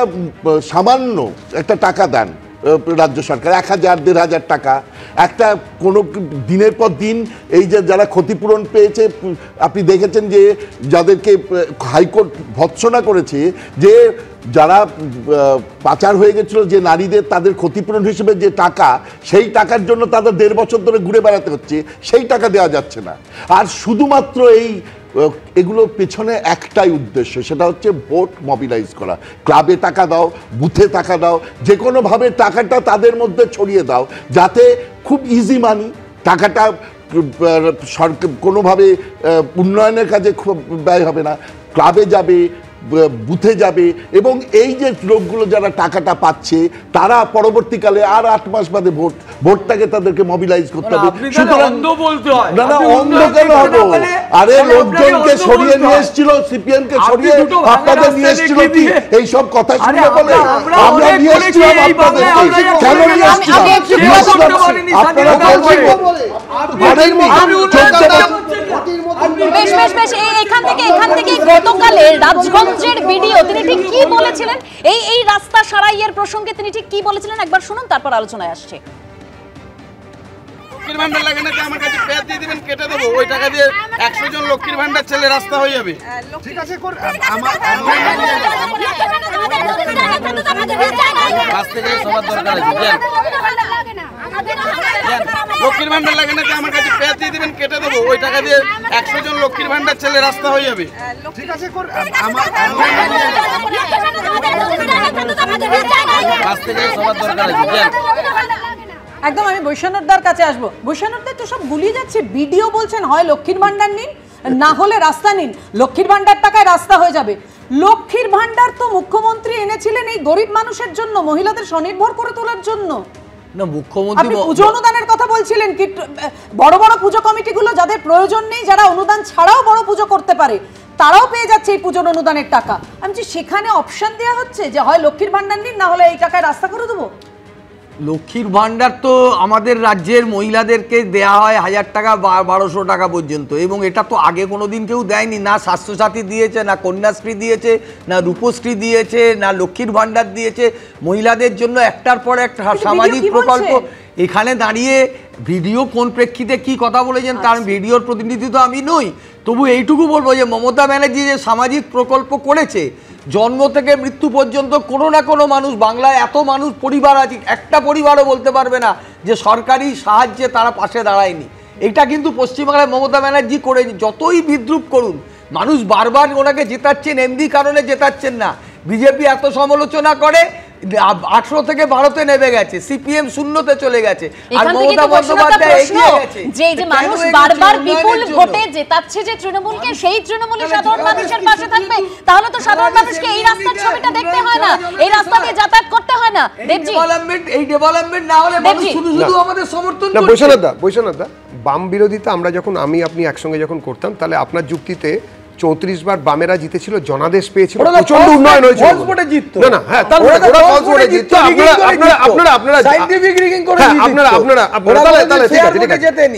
[SPEAKER 21] সামান্য একটা টাকা দেন রাজ্য সরকার, 1,000 1,500 টাকা, একটা কোনো দিনের পর দিন এই যে যারা ক্ষতিপূরণ পেয়েছে, আপনি দেখেছেন যে যাদেরকে হাইকোর্ট ভৎসনা করেছে, যে যারা পাচার হয়ে গেছিল যে নারীদের, তাদের ক্ষতিপূরণ হিসেবে যে টাকা, সেই টাকার জন্য তাদের 1.5 বছর ধরে ঘুরে বেড়াতে হচ্ছে, সেই টাকা দেওয়া যাচ্ছে না। আর শুধুমাত্র এগুলোর পেছনে একটাই উদ্দেশ্য, সেটা হচ্ছে ভোট মোবিলাইজ করা। ক্লাবে টাকা দাও, বুথে টাকা দাও, যে কোনোভাবে টাকাটা তাদের মধ্যে ছড়িয়ে দাও, যাতে খুব ইজি মানি টাকাটা সরকার কোনোভাবে উন্নয়নের কাজে খুব ব্যয় হবে না, ক্লাবে যাবে, বুথে যাবে, এবং এই যে লোকগুলো যারা টাকাটা পাচ্ছে তারা পরবর্তীকালে আর 8 মাস বাদে ভোটটাকে তাদেরকে মোবিলাইজ করতে হবে। সুতরাং না না, অন্ধ কেন হবো? আরে লোকজনকে সরিয়ে নিয়ে এসেছিল, সিপিএম কে সরিয়ে আপনাদের নিয়ে এসেছিল কি এইসব কথা শুনে বলে? আমরা নিয়ে এসেছিলাম আপনাদেরকে, কেন নিয়ে এসেছিলাম? আপনারা
[SPEAKER 2] এখান থেকে গতকালের রাজগঞ্জের ভিডিও তিনি ঠিক কি বলেছিলেন, এই রাস্তা সারাইয়ের প্রসঙ্গে তিনি ঠিক কি বলেছিলেন একবার শুনুন, তারপর আলোচনায় আসছে।
[SPEAKER 8] লক্ষ্মীর ভান্ডার লাগে না, আমার কাছে পেঁয়াজ দিয়ে দিবেন, কেটে দেবো, ওই টাকা দিয়ে 100 জন লক্ষ্মীর ভান্ডার ছেলে রাস্তা হয়ে যাবে। ঠিক আছে, সবার দরকার আছে, লক্ষ্মীর ভান্ডার লাগে না, আমার কাছে পেঁয়াজ দিয়ে দিবেন, কেটে দেবো, ওই টাকা দিয়ে 100 জন লক্ষ্মীর ভান্ডার ছেলে রাস্তা হয়ে যাবে। ঠিক আছে, সবার দরকার আছে।
[SPEAKER 1] একদম আমি বৈষ্ণবদার কাছে আসবো। বৈষ্ণবদা তো সব গুলিয়ে যাচ্ছে, ভিডিও বলছেন হয় লক্ষ্মীর ভান্ডার নিন না হলে রাস্তা নিন, লক্ষ্মীর ভান্ডার টাকায় রাস্তা হয়ে যাবে। লক্ষ্মীর ভান্ডার তো মুখ্যমন্ত্রী এনেছিলেন এই গরিব মানুষের জন্য, মহিলাদের স্বনির্ভর করে তোলার জন্য
[SPEAKER 13] না। মুখ্যমন্ত্রী
[SPEAKER 1] পুজো অনুদানের কথা বলছিলেন, কি বড় বড় পুজো কমিটিগুলো যাদের প্রয়োজন নেই, যারা অনুদান ছাড়াও বড় পুজো করতে পারে, তারাও পেয়ে যাচ্ছে এই পুজোর অনুদানের টাকা। আমি যে সেখানে অপশন দেওয়া হচ্ছে যে হয় লক্ষ্মীর ভান্ডার নিন না হলে এই টাকায় রাস্তা করে দেবো।
[SPEAKER 13] লক্ষ্মীর ভান্ডার তো আমাদের রাজ্যের মহিলাদেরকে দেয়া হয় 1000 টাকা 1200 টাকা পর্যন্ত, এবং এটা তো আগে কোনোদিন কেউ দেয়নি। না স্বাস্থ্যসাথী দিয়েছে, না কন্যাশ্রী দিয়েছে, না রূপশ্রী দিয়েছে, না লক্ষ্মীর ভান্ডার দিয়েছে। মহিলাদের জন্য একটার পর একটা সামাজিক প্রকল্প। এখানে দাঁড়িয়ে ভিডিও কোন প্রেক্ষিতে কি কথা বলেছেন তার ভিডিওর প্রতিনিধি তো আমি নই, তবু এইটুকু বলবো যে মমতা ব্যানার্জি যে সামাজিক প্রকল্প করেছে, জন্ম থেকে মৃত্যু পর্যন্ত কোনো না কোনো মানুষ, বাংলায় এত মানুষ পরিবার আছে, একটা পরিবারও বলতে পারবে না যে সরকারি সাহায্যে তারা পাশে দাঁড়ায়নি। এটা কিন্তু পশ্চিমবাংলায় মমতা ব্যানার্জি করে, যতই বিদ্রুপ করুন, মানুষ বারবার ওনাকে জেতাচ্ছেন, এমনি কারণে জেতাচ্ছেন না। বিজেপি এত সমালোচনা করে, 18 থেকে 12-তে নেমে গেছে, সিপিএম 0-তে চলে গেছে, আর মমতা বন্দ্যোপাধ্যায় এগিয়ে গেছে।
[SPEAKER 2] যে মানুষ বারবার বিপুল ভোটে জেতাচ্ছে যে তৃণমূলকে, সেই তৃণমূলের সাধারণ মানুষের পাশে থাকবে, তাহলে তো সাধারণ মানুষকে এই রাস্তার ছবিটা দেখতে হয় না, এই রাস্তা দিয়ে যাতায়াত করতে হয় না। দেবজি,
[SPEAKER 13] এই ডেভেলপমেন্ট না হলে মানুষ শুধু শুধু আমাদের সমর্থন করছে।
[SPEAKER 14] বৈষ্ণবদা, বাম বিরোধিতা আমরা যখন আপনি একসঙ্গে যখন করতাম, তাহলে আপনার যুক্তিতে 34 বার বামেরা জিতেছিল, জনাদেশ পেয়েছিল, প্রচন্ড উন্নয়ন হয়েছিল। না না, হ্যাঁ, তাহলে ওরা ফলস ভোটে জিততো। আপনারা সায়েন্টিফিক রিগিং করে জিততো। আপনারা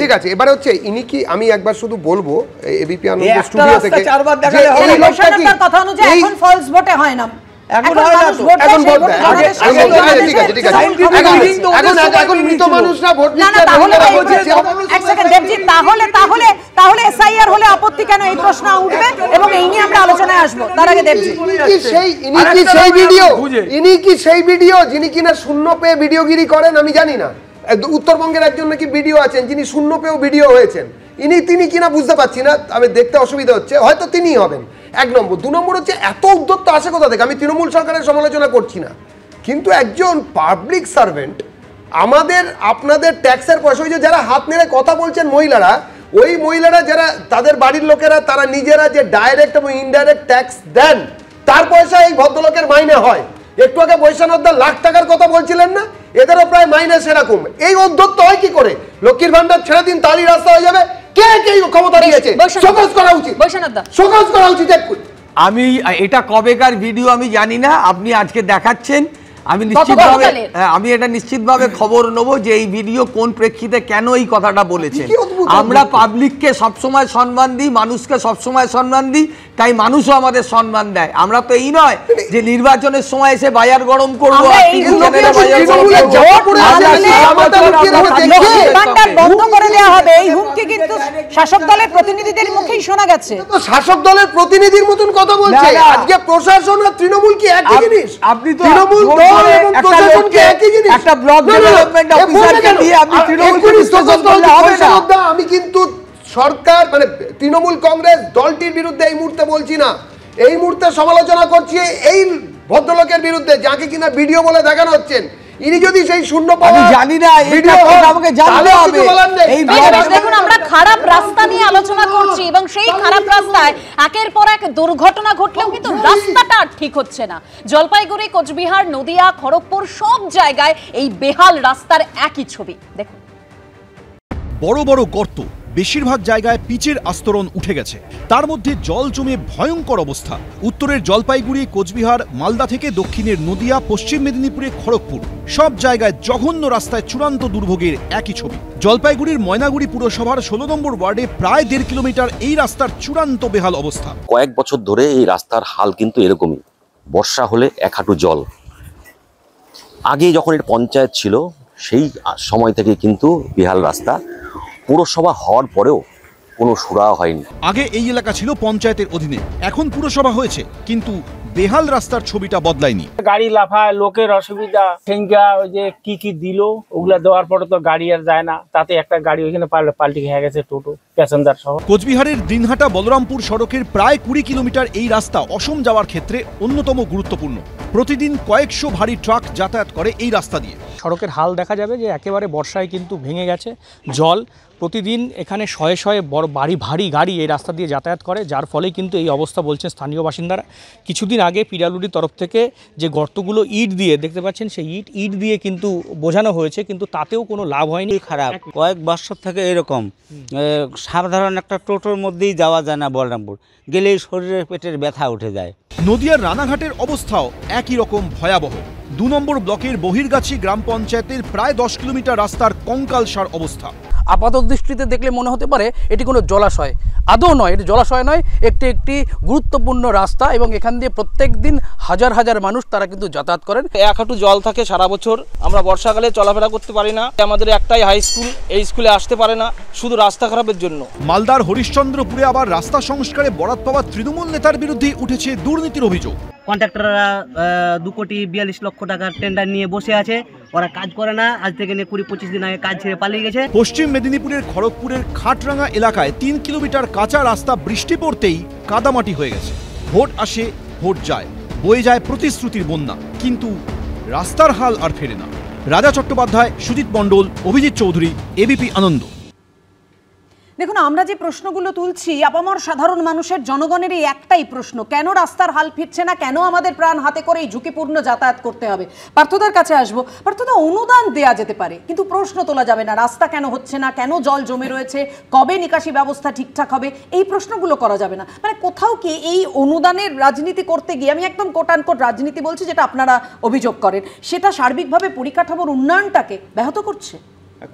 [SPEAKER 14] ঠিক আছে। এবারে হচ্ছে ইনি কি, আমি একবার শুধু বলবো এবিপি আনন্দ স্টুডিও থেকে, যে এই লোকটা কি কথা অনুযায়ী এখন ফলস ভোটে হয় না, এখন মৃত মানুষরা ভোট দিচ্ছে।
[SPEAKER 1] তাহলে এসআইআর হলে আপত্তি কেন, এই প্রশ্ন উঠবে এবং এই নিয়ে আমরা আলোচনায় আসবো। তার আগে দেবজি,
[SPEAKER 14] ইনি কি সেই ভিডিও যিনি কিনা শূন্য পেয়ে ভিডিওগিরি করেন? আমি জানি না, উত্তরবঙ্গের একজন নাকি ভিডিও আছেন যিনি শূন্য পেয়েও ভিডিও হয়েছেন, তিনি কিনা বুঝতে পারছি না, আমি দেখতে অসুবিধা হচ্ছে, হয়তো তিনিই হবেন। 1 নম্বর। 2 নম্বর হচ্ছে এত উদ্যোক্তা আসে কোথা থেকে? আমি তৃণমূল সরকারের সমালোচনা করছি না, কিন্তু একজন পাবলিক সার্ভেন্ট, আমাদের আপনাদের ট্যাক্সের পয়সা, ওই যে যারা হাত নেড়ে কথা বলছেন মহিলারা, ওই মহিলারা যারা তাদের বাড়ির লোকেরা, তারা নিজেরা যে ডাইরেক্ট এবং ইনডাইরেক্ট ট্যাক্স দেন, তার পয়সা এই ভদ্রলোকের মাইনে হয়। একটু আগে বৈষ্ণবদা লাখ টাকার কথা বলছিলেন না, এদেরও প্রায় মাইনে সেরকম। এই উদ্যোক্তা হয় কি করে? লক্ষ্মীর ভান্ডার ছেড়ে দিন, তারই রাস্তা হয়ে যাবে। কে কে ক্ষমতা দিয়েছে? শোকজ করা উচিত, শোকজ করা উচিত।
[SPEAKER 13] আমি এটা কবেকার ভিডিও আমি জানি না, আপনি আজকে দেখাচ্ছেন, আমি এটা নিশ্চিতভাবে খবর নেব যে এই ভিডিও কোন প্রেক্ষিতে কেন এই কথাটা বলেছে। আমরা পাবলিককে সবসময় সম্মান দিই, মানুষকে সবসময় সম্মান দিই, তাই মানুষও আমাদের সম্মান দেয়। আমরা তো এই নয় যে নির্বাচনের সময় এসে বাজার গরম করবো,
[SPEAKER 1] বন্ধ করে দেওয়া হবে, এই হুমকি কিন্তু শাসক দলের প্রতিনিধিদের মুখেই শোনা গেছে।
[SPEAKER 14] শাসক দলের প্রতিনিধির মতন কথা বলছে। আজকে প্রশাসন আর তৃণমূল কি একই জিনিস? আপনি তো তৃণমূল এবং প্রশাসন কি একই জিনিস? একটা ব্লক ডেভেলপমেন্ট অফিসারকে দিয়ে আপনি তৃণমূলকে বিশ্বাস করলে হবে না। আমি কিন্তু সরকার মানে তৃণমূল কংগ্রেস দলটির বিরুদ্ধে এই মুহূর্তে বলছি না, এই মুহূর্তে সমালোচনা করছি এই ভদ্রলোকের বিরুদ্ধে যাকে কিনা ভিডিও বলে দেখানো হচ্ছেন। ইনি যদি সেই শূন্য পাওয়া
[SPEAKER 13] জানি না, ভিডিও আমাকে জানতে হবে।
[SPEAKER 2] এই দেখুন, আমরা খারাপ রাস্তা নিয়ে আলোচনা করছি এবং সেই খারাপ রাস্তায় একের পর এক দুর্ঘটনা ঘটলেও কিন্তু রাস্তাটা ঠিক হচ্ছে না। জলপাইগুড়ি, কোচবিহার, নদিয়া, খড়গপুর সব জায়গায় এই বেহাল রাস্তার একই ছবি দেখুন।
[SPEAKER 22] বড় বড় গর্ত, বেশিরভাগ জায়গায় পিচের আস্তরণ উঠে গেছে, তার মধ্যে জল জমে ভয়ঙ্কর অবস্থা। উত্তরের জলপাইগুড়ি, কোচবিহার, মালদা থেকে দক্ষিণের নদিয়া, পশ্চিম মেদিনীপুরে খড়গপুর সব জায়গায় জঘন্য রাস্তায় চূড়ান্ত দুর্ভোগের একই ছবি। জলপাইগুড়ির ময়নাগুড়ি পুরসভার 16 নম্বর ওয়ার্ডে প্রায় 1.5 কিলোমিটার এই রাস্তার চূড়ান্ত বেহাল অবস্থা।
[SPEAKER 23] কয়েক বছর ধরে এই রাস্তার হাল কিন্তু এরকমই, বর্ষা হলে 1 হাঁটু জল। আগে যখন এর পঞ্চায়েত ছিল সেই সময় থেকে কিন্তু বেহাল রাস্তা, পুরসভা হওয়ার পরেও কোনো সুরাহা হয়নি।
[SPEAKER 22] আগে এই এলাকা ছিল পঞ্চায়েতের অধীনে, এখন পুরসভা হয়েছে, কিন্তু বেহাল রাস্তার ছবিটা বদলায়নি।
[SPEAKER 9] গাড়ি লাফায়, লোকের অসুবিধা, ঠেঙ্গা ওই যে কি দিল ওগুলা দেওয়ার পরে তো গাড়ি আর যায় না, তাতে একটা গাড়ি ওইখানে পাল্টি খেয়ে গেছে, টোটো প্যাসেঞ্জার সহ।
[SPEAKER 22] কোচবিহারের দিনহাটা বলরামপুর সড়কের প্রায় 20 কিলোমিটার এই রাস্তা অসম যাওয়ার ক্ষেত্রে অন্যতম গুরুত্বপূর্ণ। প্রতিদিন কয়েকশো ভারী ট্রাক যাতায়াত করে এই রাস্তা দিয়ে।
[SPEAKER 11] সড়কের হাল দেখা যাবে যে একেবারে বর্ষায় কিন্তু ভেঙে গেছে, জল প্রতিদিন এখানে শয়ে শয়ে ভারী গাড়ি এই রাস্তা দিয়ে যাতায়াত করে, যার ফলে কিন্তু এই অবস্থা বলছেন স্থানীয় বাসিন্দারা। কিছুদিন আগে পিডাব্লিউডির তরফ থেকে যে গর্তগুলো ইট দিয়ে দেখতে পাচ্ছেন, সেই ইট দিয়ে কিন্তু বোঝানো হয়েছে, কিন্তু তাতেও কোনো লাভ হয়নি।
[SPEAKER 16] খারাপ, কয়েক বছর থেকে এরকম সাধারণ একটা টোটোর মধ্যেই যাওয়া যায় না, বলরামপুর গেলেই শরীরের পেটের ব্যথা উঠে যায়।
[SPEAKER 22] নদিয়ার রানাঘাটের অবস্থাও একই রকম ভয়াবহ। 2 নম্বর ব্লকের বহিরগাছি গ্রাম পঞ্চায়েতের প্রায় 10 কিলোমিটার রাস্তার কঙ্কালসার অবস্থা।
[SPEAKER 24] আপাত দৃষ্টিতে দেখলে মনে হতে পারে এটি কোনো জলাশয়, আদৌ নয়, এটি জলাশয় নয়, একটি গুরুত্বপূর্ণ রাস্তা, এবং এখান দিয়ে প্রত্যেক দিন হাজার হাজার মানুষ তারা কিন্তু যাতায়াত করেন।
[SPEAKER 11] 1 হাঁটু জল থাকে সারা বছর, আমরা বর্ষাকালে চলাফেরা করতে পারি না। আমাদের একটাই হাই স্কুল, এই স্কুলে আসতে পারে না শুধু রাস্তা খারাপের জন্য।
[SPEAKER 22] মালদার হরিশ্চন্দ্রপুরে আবার রাস্তা সংস্কারে বরাত পাওয়া তৃণমূল নেতার বিরুদ্ধে উঠেছে দুর্নীতির অভিযোগ।
[SPEAKER 25] কন্ট্রাক্টররা 2,42 লক্ষ টাকার টেন্ডার নিয়ে বসে আছে, ওরা কাজ করে না, আজ থেকে 20-25 দিন আগে কাজ ছেড়ে পালিয়ে গেছে।
[SPEAKER 22] পশ্চিম মেদিনীপুরের খড়গপুরের খাটরাঙ্গা এলাকায় 3 কিলোমিটার কাঁচা রাস্তা বৃষ্টি পড়তেই কাদামাটি হয়ে গেছে। ভোট আসে, ভোট যায়, বয়ে যায় প্রতিশ্রুতির বন্যা, কিন্তু রাস্তার হাল আর ফেরে না। রাজা চট্টোপাধ্যায়, সুজিত মণ্ডল, অভিজিৎ চৌধুরী, এবিপি আনন্দ।
[SPEAKER 1] দেখুন, আমরা যে প্রশ্নগুলো তুলছি, আপামর সাধারণ মানুষের জনগণের এই একটাই প্রশ্ন, কেন রাস্তার হাল ফিরছে না, কেন আমাদের প্রাণ হাতে করে এই ঝুঁকিপূর্ণ যাতায়াত করতে হবে। পার্থদার কাছে আসবো। পার্থদা, অনুদান দেয়া যেতে পারে, কিন্তু প্রশ্ন তোলা যাবে না রাস্তা কেন হচ্ছে না, কেন জল জমে রয়েছে, কবে নিকাশি ব্যবস্থা ঠিকঠাক হবে, এই প্রশ্নগুলো করা যাবে না। মানে কোথাও কি এই অনুদানের রাজনীতি করতে গিয়ে, আমি একদম কোট আনকোট রাজনীতি বলছি যেটা আপনারা অভিযোগ করেন, সেটা সার্বিকভাবে পরিকাঠামোর উন্নয়নটাকে ব্যাহত করছে?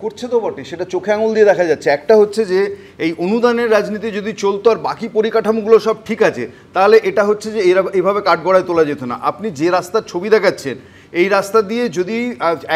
[SPEAKER 15] করছে তো বটে, সেটা চোখে আঙুল দিয়ে দেখা যাচ্ছে। একটা হচ্ছে যে এই অনুদানের রাজনীতি যদি চলতো আর বাকি পরিকাঠামোগুলো সব ঠিক আছে, তাহলে এটা হচ্ছে যে এভাবে কাঠগড়ায় তোলা যেত না। আপনি যে রাস্তার ছবি দেখাচ্ছেন, এই রাস্তা দিয়ে যদি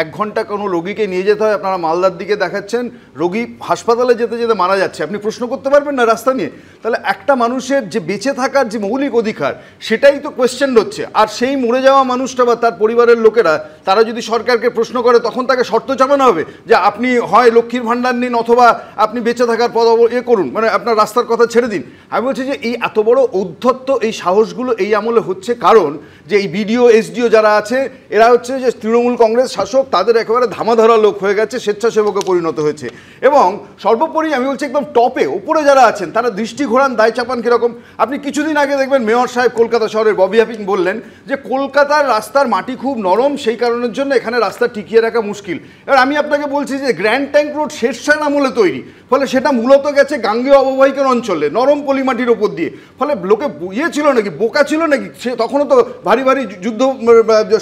[SPEAKER 15] 1 ঘন্টা কোনো রোগীকে নিয়ে যেতে হয়, আপনারা মালদার দিকে দেখাচ্ছেন, রোগী হাসপাতালে যেতে যেতে মারা যাচ্ছে, আপনি প্রশ্ন করতে পারবেন না রাস্তা নিয়ে? তাহলে একটা মানুষের যে বেঁচে থাকার যে মৌলিক অধিকার, সেটাই তো কোয়েশ্চেন হচ্ছে। আর সেই মরে যাওয়া মানুষটা বা তার পরিবারের লোকেরা, তারা যদি সরকারকে প্রশ্ন করে, তখন তাকে শর্ত চাপানো হবে যে আপনি হয় লক্ষ্মীর ভাণ্ডার নিন, অথবা আপনি বেঁচে থাকার পদ করুন, মানে আপনার রাস্তার কথা ছেড়ে দিন। আমি বলছি যে এই এত বড় ঔদ্ধত্য, এই সাহসগুলো এই আমলে হচ্ছে কারণ যে এই বিডিও এসডিও যারা আছে, এরা হচ্ছে যে তৃণমূল কংগ্রেস শাসক, তাদের একেবারে ধামাধরা লোক হয়ে গেছে, স্বেচ্ছাসেবকে পরিণত হয়েছে। এবং সর্বোপরি আমি বলছি একদম টপে ওপরে যারা আছেন, তারা দৃষ্টি ঘোরান, দায় চাপান কীরকম। আপনি কিছুদিন আগে দেখবেন মেয়র সাহেব কলকাতা শহরের ববি হাফিং বললেন যে কলকাতার রাস্তার মাটি খুব নরম, সেই কারণের জন্য এখানে রাস্তা টিকিয়ে রাখা মুশকিল। এবার আমি আপনাকে বলছি যে গ্র্যান্ড ট্যাঙ্ক রোড শেরশাহ আমলে তৈরি, ফলে সেটা মূলত গেছে গাঙ্গেয় অববাহিকার অঞ্চলে নরম পলিমাটির ওপর দিয়ে। ফলে লোকে ছিল নাকি, বোকা ছিল নাকি, সে তখনও তো ভারী ভারী যুদ্ধ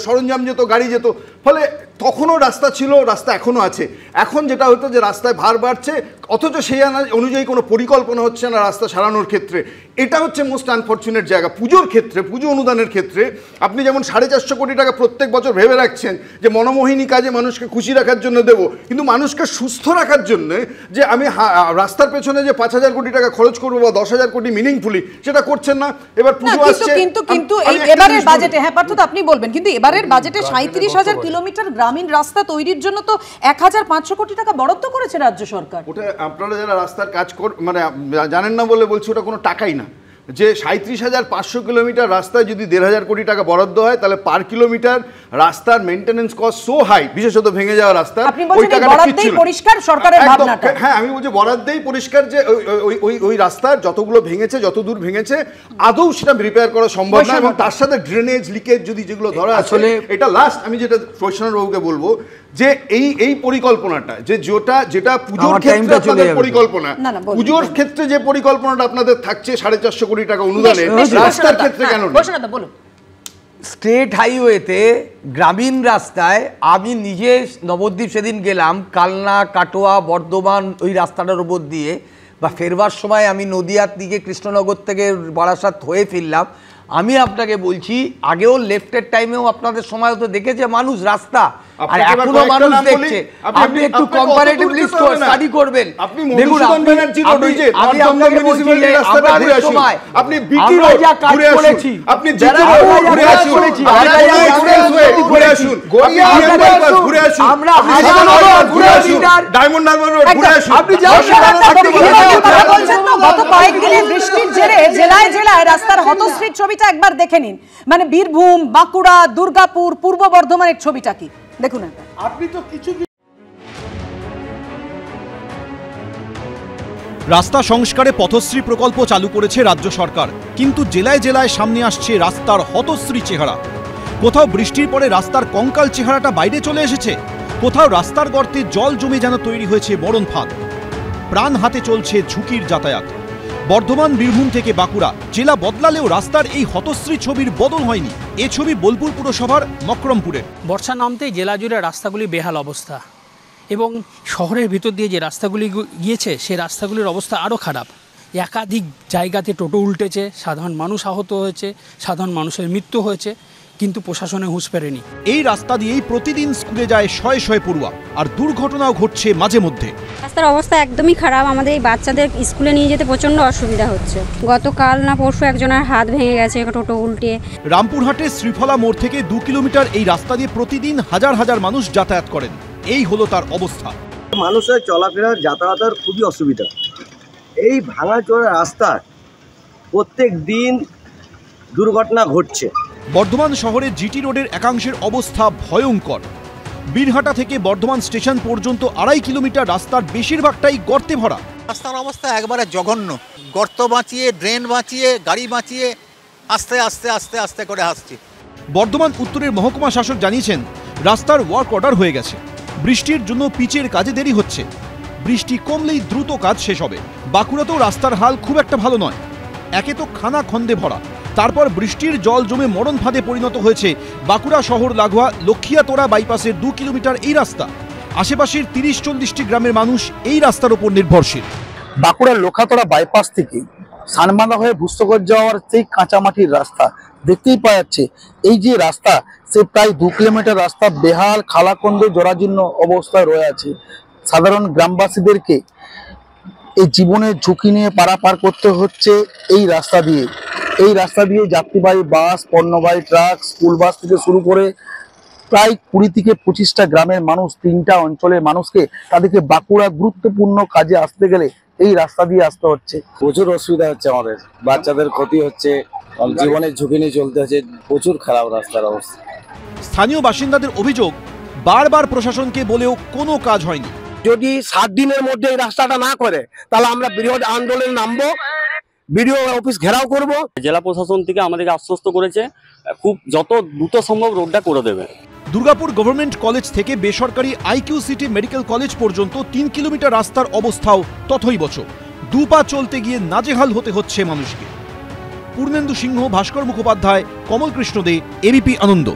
[SPEAKER 15] সরঞ্জাম যেত, গাড়ি যেত, ফলে তখনও রাস্তা ছিল, রাস্তা এখনও আছে। এখন যেটা হতো যে রাস্তায় ভার বাড়ছে, অথচ সেই অনুযায়ী কোনো পরিকল্পনা হচ্ছে না রাস্তা সারানোর ক্ষেত্রে। এটা হচ্ছে মোস্ট আনফর্চুনেট জায়গা। পুজোর ক্ষেত্রে, পুজো অনুদানের ক্ষেত্রে আপনি যেমন 450 কোটি টাকা প্রত্যেক বছর ভেবে রাখছেন যে মনোমোহিনী কাজে মানুষকে খুশি রাখার জন্য দেবো, কিন্তু মানুষকে সুস্থ রাখার জন্য যে আমি রাস্তার পেছনে যে 5,000 কোটি টাকা খরচ করবো বা 10,000 কোটি মিনিংফুলি, সেটা করছেন না। এবার পুজো আসছে,
[SPEAKER 1] কিন্তু এবারের বাজেটে, হ্যাঁ পার্থ আপনি বলবেন, কিন্তু এবারের বাজেটে 37,000 কিলোমিটার গ্রামীণ রাস্তা তৈরির জন্য তো 1,500 কোটি টাকা বরাদ্দ করেছে রাজ্য সরকার।
[SPEAKER 15] ওটা আপনারা যারা রাস্তার কাজ মানে জানেন না বলে বলছি, ওটা কোনো টাকাই না। যে 37,500 কিলোমিটার রাস্তায় যদি 1,500 কোটি টাকা বরাদ্দ হয়, তাহলে পার কিলোমিটার রাস্তার মেইনটেনেন্স কস্ট সো হাই, বিশেষত ভেঙে যাওয়া রাস্তা, ওই টাকাটা কিচ্ছু না। পরিষ্কার সরকারের ভাবনাটা, হ্যাঁ আমি বলছি বরাদ্দেই পরিষ্কার যে ওই রাস্তার যতগুলো ভেঙেছে, যত দূর ভেঙেছে, আদৌ সেটা রিপেয়ার করা সম্ভব না। এবং তার সাথে ড্রেনেজ লিকেজ যদি যেগুলো ধরা আসলে, এটা লাস্ট আমি যেটা বৈষ্ণববাবুকে বলবো যে এই পরিকল্পনাটা যেটা পুজোর ক্ষেত্রে আপনাদের পরিকল্পনা, পুজোর ক্ষেত্রে যে পরিকল্পনাটা আপনাদের থাকছে 450 কোটি টাকা অনুদানে, রাস্তার ক্ষেত্রে কেন
[SPEAKER 1] বলুন?
[SPEAKER 13] স্টেট হাইওয়েতে গ্রামীণ রাস্তায় আমি নিজে নবদ্বীপ সেদিন গেলাম, কালনা, কাটোয়া, বর্ধমান ওই রাস্তাটার উপর দিয়ে, বা ফেরবার সময় আমি নদিয়ার দিকে কৃষ্ণনগর থেকে বারাসাত হয়ে ফিরলাম। আমি আপনাকে বলছি, আগেও লেফটের টাইমেও আপনাদের সময় হতো দেখেছে মানুষ রাস্তা
[SPEAKER 3] আর এখনো মানুষ দেখছে। আপনি একটু কম্পারেটিভলি স্টাডি করবেন। দেখুন আপনি আপনাকে বলছি যে আমাদের সময় আপনি বিটি রোড ঘুরে আসুন, আপনি জিটি রোড ঘুরে আসুন, ঘুরে আসুন, ঘুরে আসুন, আমরা ঘুরে আসুন, ডায়মন্ড হারবার রোড ঘুরে আসুন। আপনি
[SPEAKER 1] গত কয়েকদিনের বৃষ্টির জেরে জেলায় জেলায় রাস্তার হতশ্রীর ছবিটা একবার দেখে নিন। মানে বীরভূম, বাঁকুড়া, দুর্গাপুর, পূর্ব বর্ধমানের ছবিটা কি দেখুন।
[SPEAKER 10] আপনি তো কিছু
[SPEAKER 22] রাস্তা সংস্কারে পথশ্রী প্রকল্প চালু করেছে রাজ্য সরকার, কিন্তু জেলায় জেলায় সামনে আসছে রাস্তার হতশ্রী চেহারা। কোথাও বৃষ্টির পরে রাস্তার কঙ্কাল চেহারাটা বাইরে চলে এসেছে, কোথাও রাস্তার গর্তে জল জমে যেন তৈরি হয়েছে মরণ ফাঁদ। প্রাণ হাতে চলছে ঝুঁকির যাতায়াত। বর্ধমান, বীরভূম থেকে বাঁকুড়া জেলা বদলালেও রাস্তার এই হতশ্রী ছবির বদল হয়নি। এ ছবি বোলপুর পুরসভার মকরমপুরে।
[SPEAKER 24] বর্ষা নামতেই জেলা জুড়ে রাস্তাগুলি বেহাল অবস্থা, এবং শহরের ভিতর দিয়ে যে রাস্তাগুলি গিয়েছে সেই রাস্তাগুলির অবস্থা আরও খারাপ। একাধিক জায়গাতে টোটো উল্টেছে, সাধারণ মানুষ আহত হয়েছে, সাধারণ মানুষের মৃত্যু হয়েছে, কিন্তু প্রশাসনে হুঁশ ফেরেনি।
[SPEAKER 22] এই রাস্তা দিয়েই প্রতিদিন স্কুলে যায় শয়ে শয়ে পড়ুয়া, আর দুর্ঘটনাও ঘটছে মাঝে মধ্যে।
[SPEAKER 7] রাস্তার অবস্থা একদমই খারাপ, আমাদের এই বাচ্চাদের স্কুলে নিয়ে যেতে প্রচণ্ড অসুবিধা হচ্ছে। গতকাল না পরশু একজনের হাত ভেঙে গেছে টোটো উল্টে।
[SPEAKER 22] রামপুরহাটের শ্রীফলা মোড় থেকে 2 কিলোমিটার এই রাস্তা দিয়ে প্রতিদিন হাজার হাজার মানুষ যাতায়াত করেন। এই হলো তার অবস্থা।
[SPEAKER 17] মানুষের চলাফেরা যাতায়াতের খুবই অসুবিধা। এই ভাঙাচোরা রাস্তা প্রত্যেক দিন দুর্ঘটনা ঘটছে।
[SPEAKER 22] বর্ধমান শহরের জিটি রোডের একাংশের অবস্থা ভয়ঙ্কর। বীরহাটা থেকে বর্ধমান স্টেশন পর্যন্ত 2.5 কিলোমিটার রাস্তার বেশিরভাগটাই গর্তে ভরা।
[SPEAKER 19] রাস্তার অবস্থা একবারে জঘন্য। গর্ত বাঁচিয়ে, ড্রেন বাঁচিয়ে, গাড়ি বাঁচিয়ে আস্তে আস্তে আস্তে আস্তে করে আসছে।
[SPEAKER 22] বর্ধমান উত্তরের মহকুমা শাসক জানিয়েছেন রাস্তার ওয়ার্ক অর্ডার হয়ে গেছে। বৃষ্টির জন্য পিচের কাজে দেরি হচ্ছে, বৃষ্টি কমলেই দ্রুত কাজ শেষ হবে। বাঁকুড়াতেও রাস্তার হাল খুব একটা ভালো নয়। একে তো খানা খন্দে ভরা, তারপর বৃষ্টির জল জমে মরণ ফাঁদে পরিণত হয়েছে বাঁকুড়া শহর লাগোয়া লক্ষিয়াতোড়া বাইপাসের 2 কিলোমিটার এই রাস্তা। আশেপাশের 30-40টি গ্রামের মানুষ এই রাস্তার উপর নির্ভরশীল।
[SPEAKER 24] বাঁকুড়ার লক্ষিয়াতোড়া বাইপাস থেকে সানমাদা হয়ে ভুস্তগড় যাওয়ার সেই কাঁচামাটির রাস্তা দেখতেই পাওয়া যাচ্ছে। এই যে রাস্তা, সে প্রায় 2 কিলোমিটার রাস্তা বেহাল, খালাকন্দে জরাজীর্ণ অবস্থায় রয়ে আছে। সাধারণ গ্রামবাসীদেরকে এই জীবনের ঝুঁকি নিয়ে পারাপার করতে হচ্ছে এই রাস্তা দিয়ে। এই রাস্তা দিয়ে যাত্রীবাহী বাস, পণ্যবাহী ট্রাক, স্কুল বাস থেকে শুরু করে প্রায় 20 থেকে 25টা গ্রামের মানুষ, 3টা অঞ্চলের মানুষকে তাদেরকে বাঁকুড়া গুরুত্বপূর্ণ কাজে আসতে গেলে এই রাস্তা দিয়ে আসতে হচ্ছে।
[SPEAKER 17] প্রচুর অসুবিধা হচ্ছে, আমাদের বাচ্চাদের ক্ষতি হচ্ছে, জীবনের ঝুঁকি নিয়ে চলতে হচ্ছে। প্রচুর খারাপ রাস্তার অবস্থা।
[SPEAKER 22] স্থানীয় বাসিন্দাদের অভিযোগ, বারবার প্রশাসনকে বলেও কোনো কাজ হয়নি।
[SPEAKER 24] যদি 7 দিনের মধ্যে এই রাস্তাটা না করে তাহলে আমরা বৃহৎ আন্দোলনে নামবো, বিডিও অফিস ঘেরাও করব।
[SPEAKER 20] জেলা প্রশাসন থেকে আমাদেরকে আশ্বস্ত করেছে খুব যত দ্রুত সম্ভব রোডটা করে দেবে।
[SPEAKER 22] দুর্গাপুর গভর্নমেন্ট কলেজ থেকে বেসরকারি আইকিউ সিটি মেডিকেল কলেজ পর্যন্ত 3 কিলোমিটার রাস্তার অবস্থাও তথৈবচ। 2 পা চলতে গিয়ে নাজেহাল হতে হচ্ছে মানুষকে। পূর্ণেন্দু সিংহ, ভাস্কর মুখোপাধ্যায়, কমল কৃষ্ণ দে, এবিপি আনন্দ।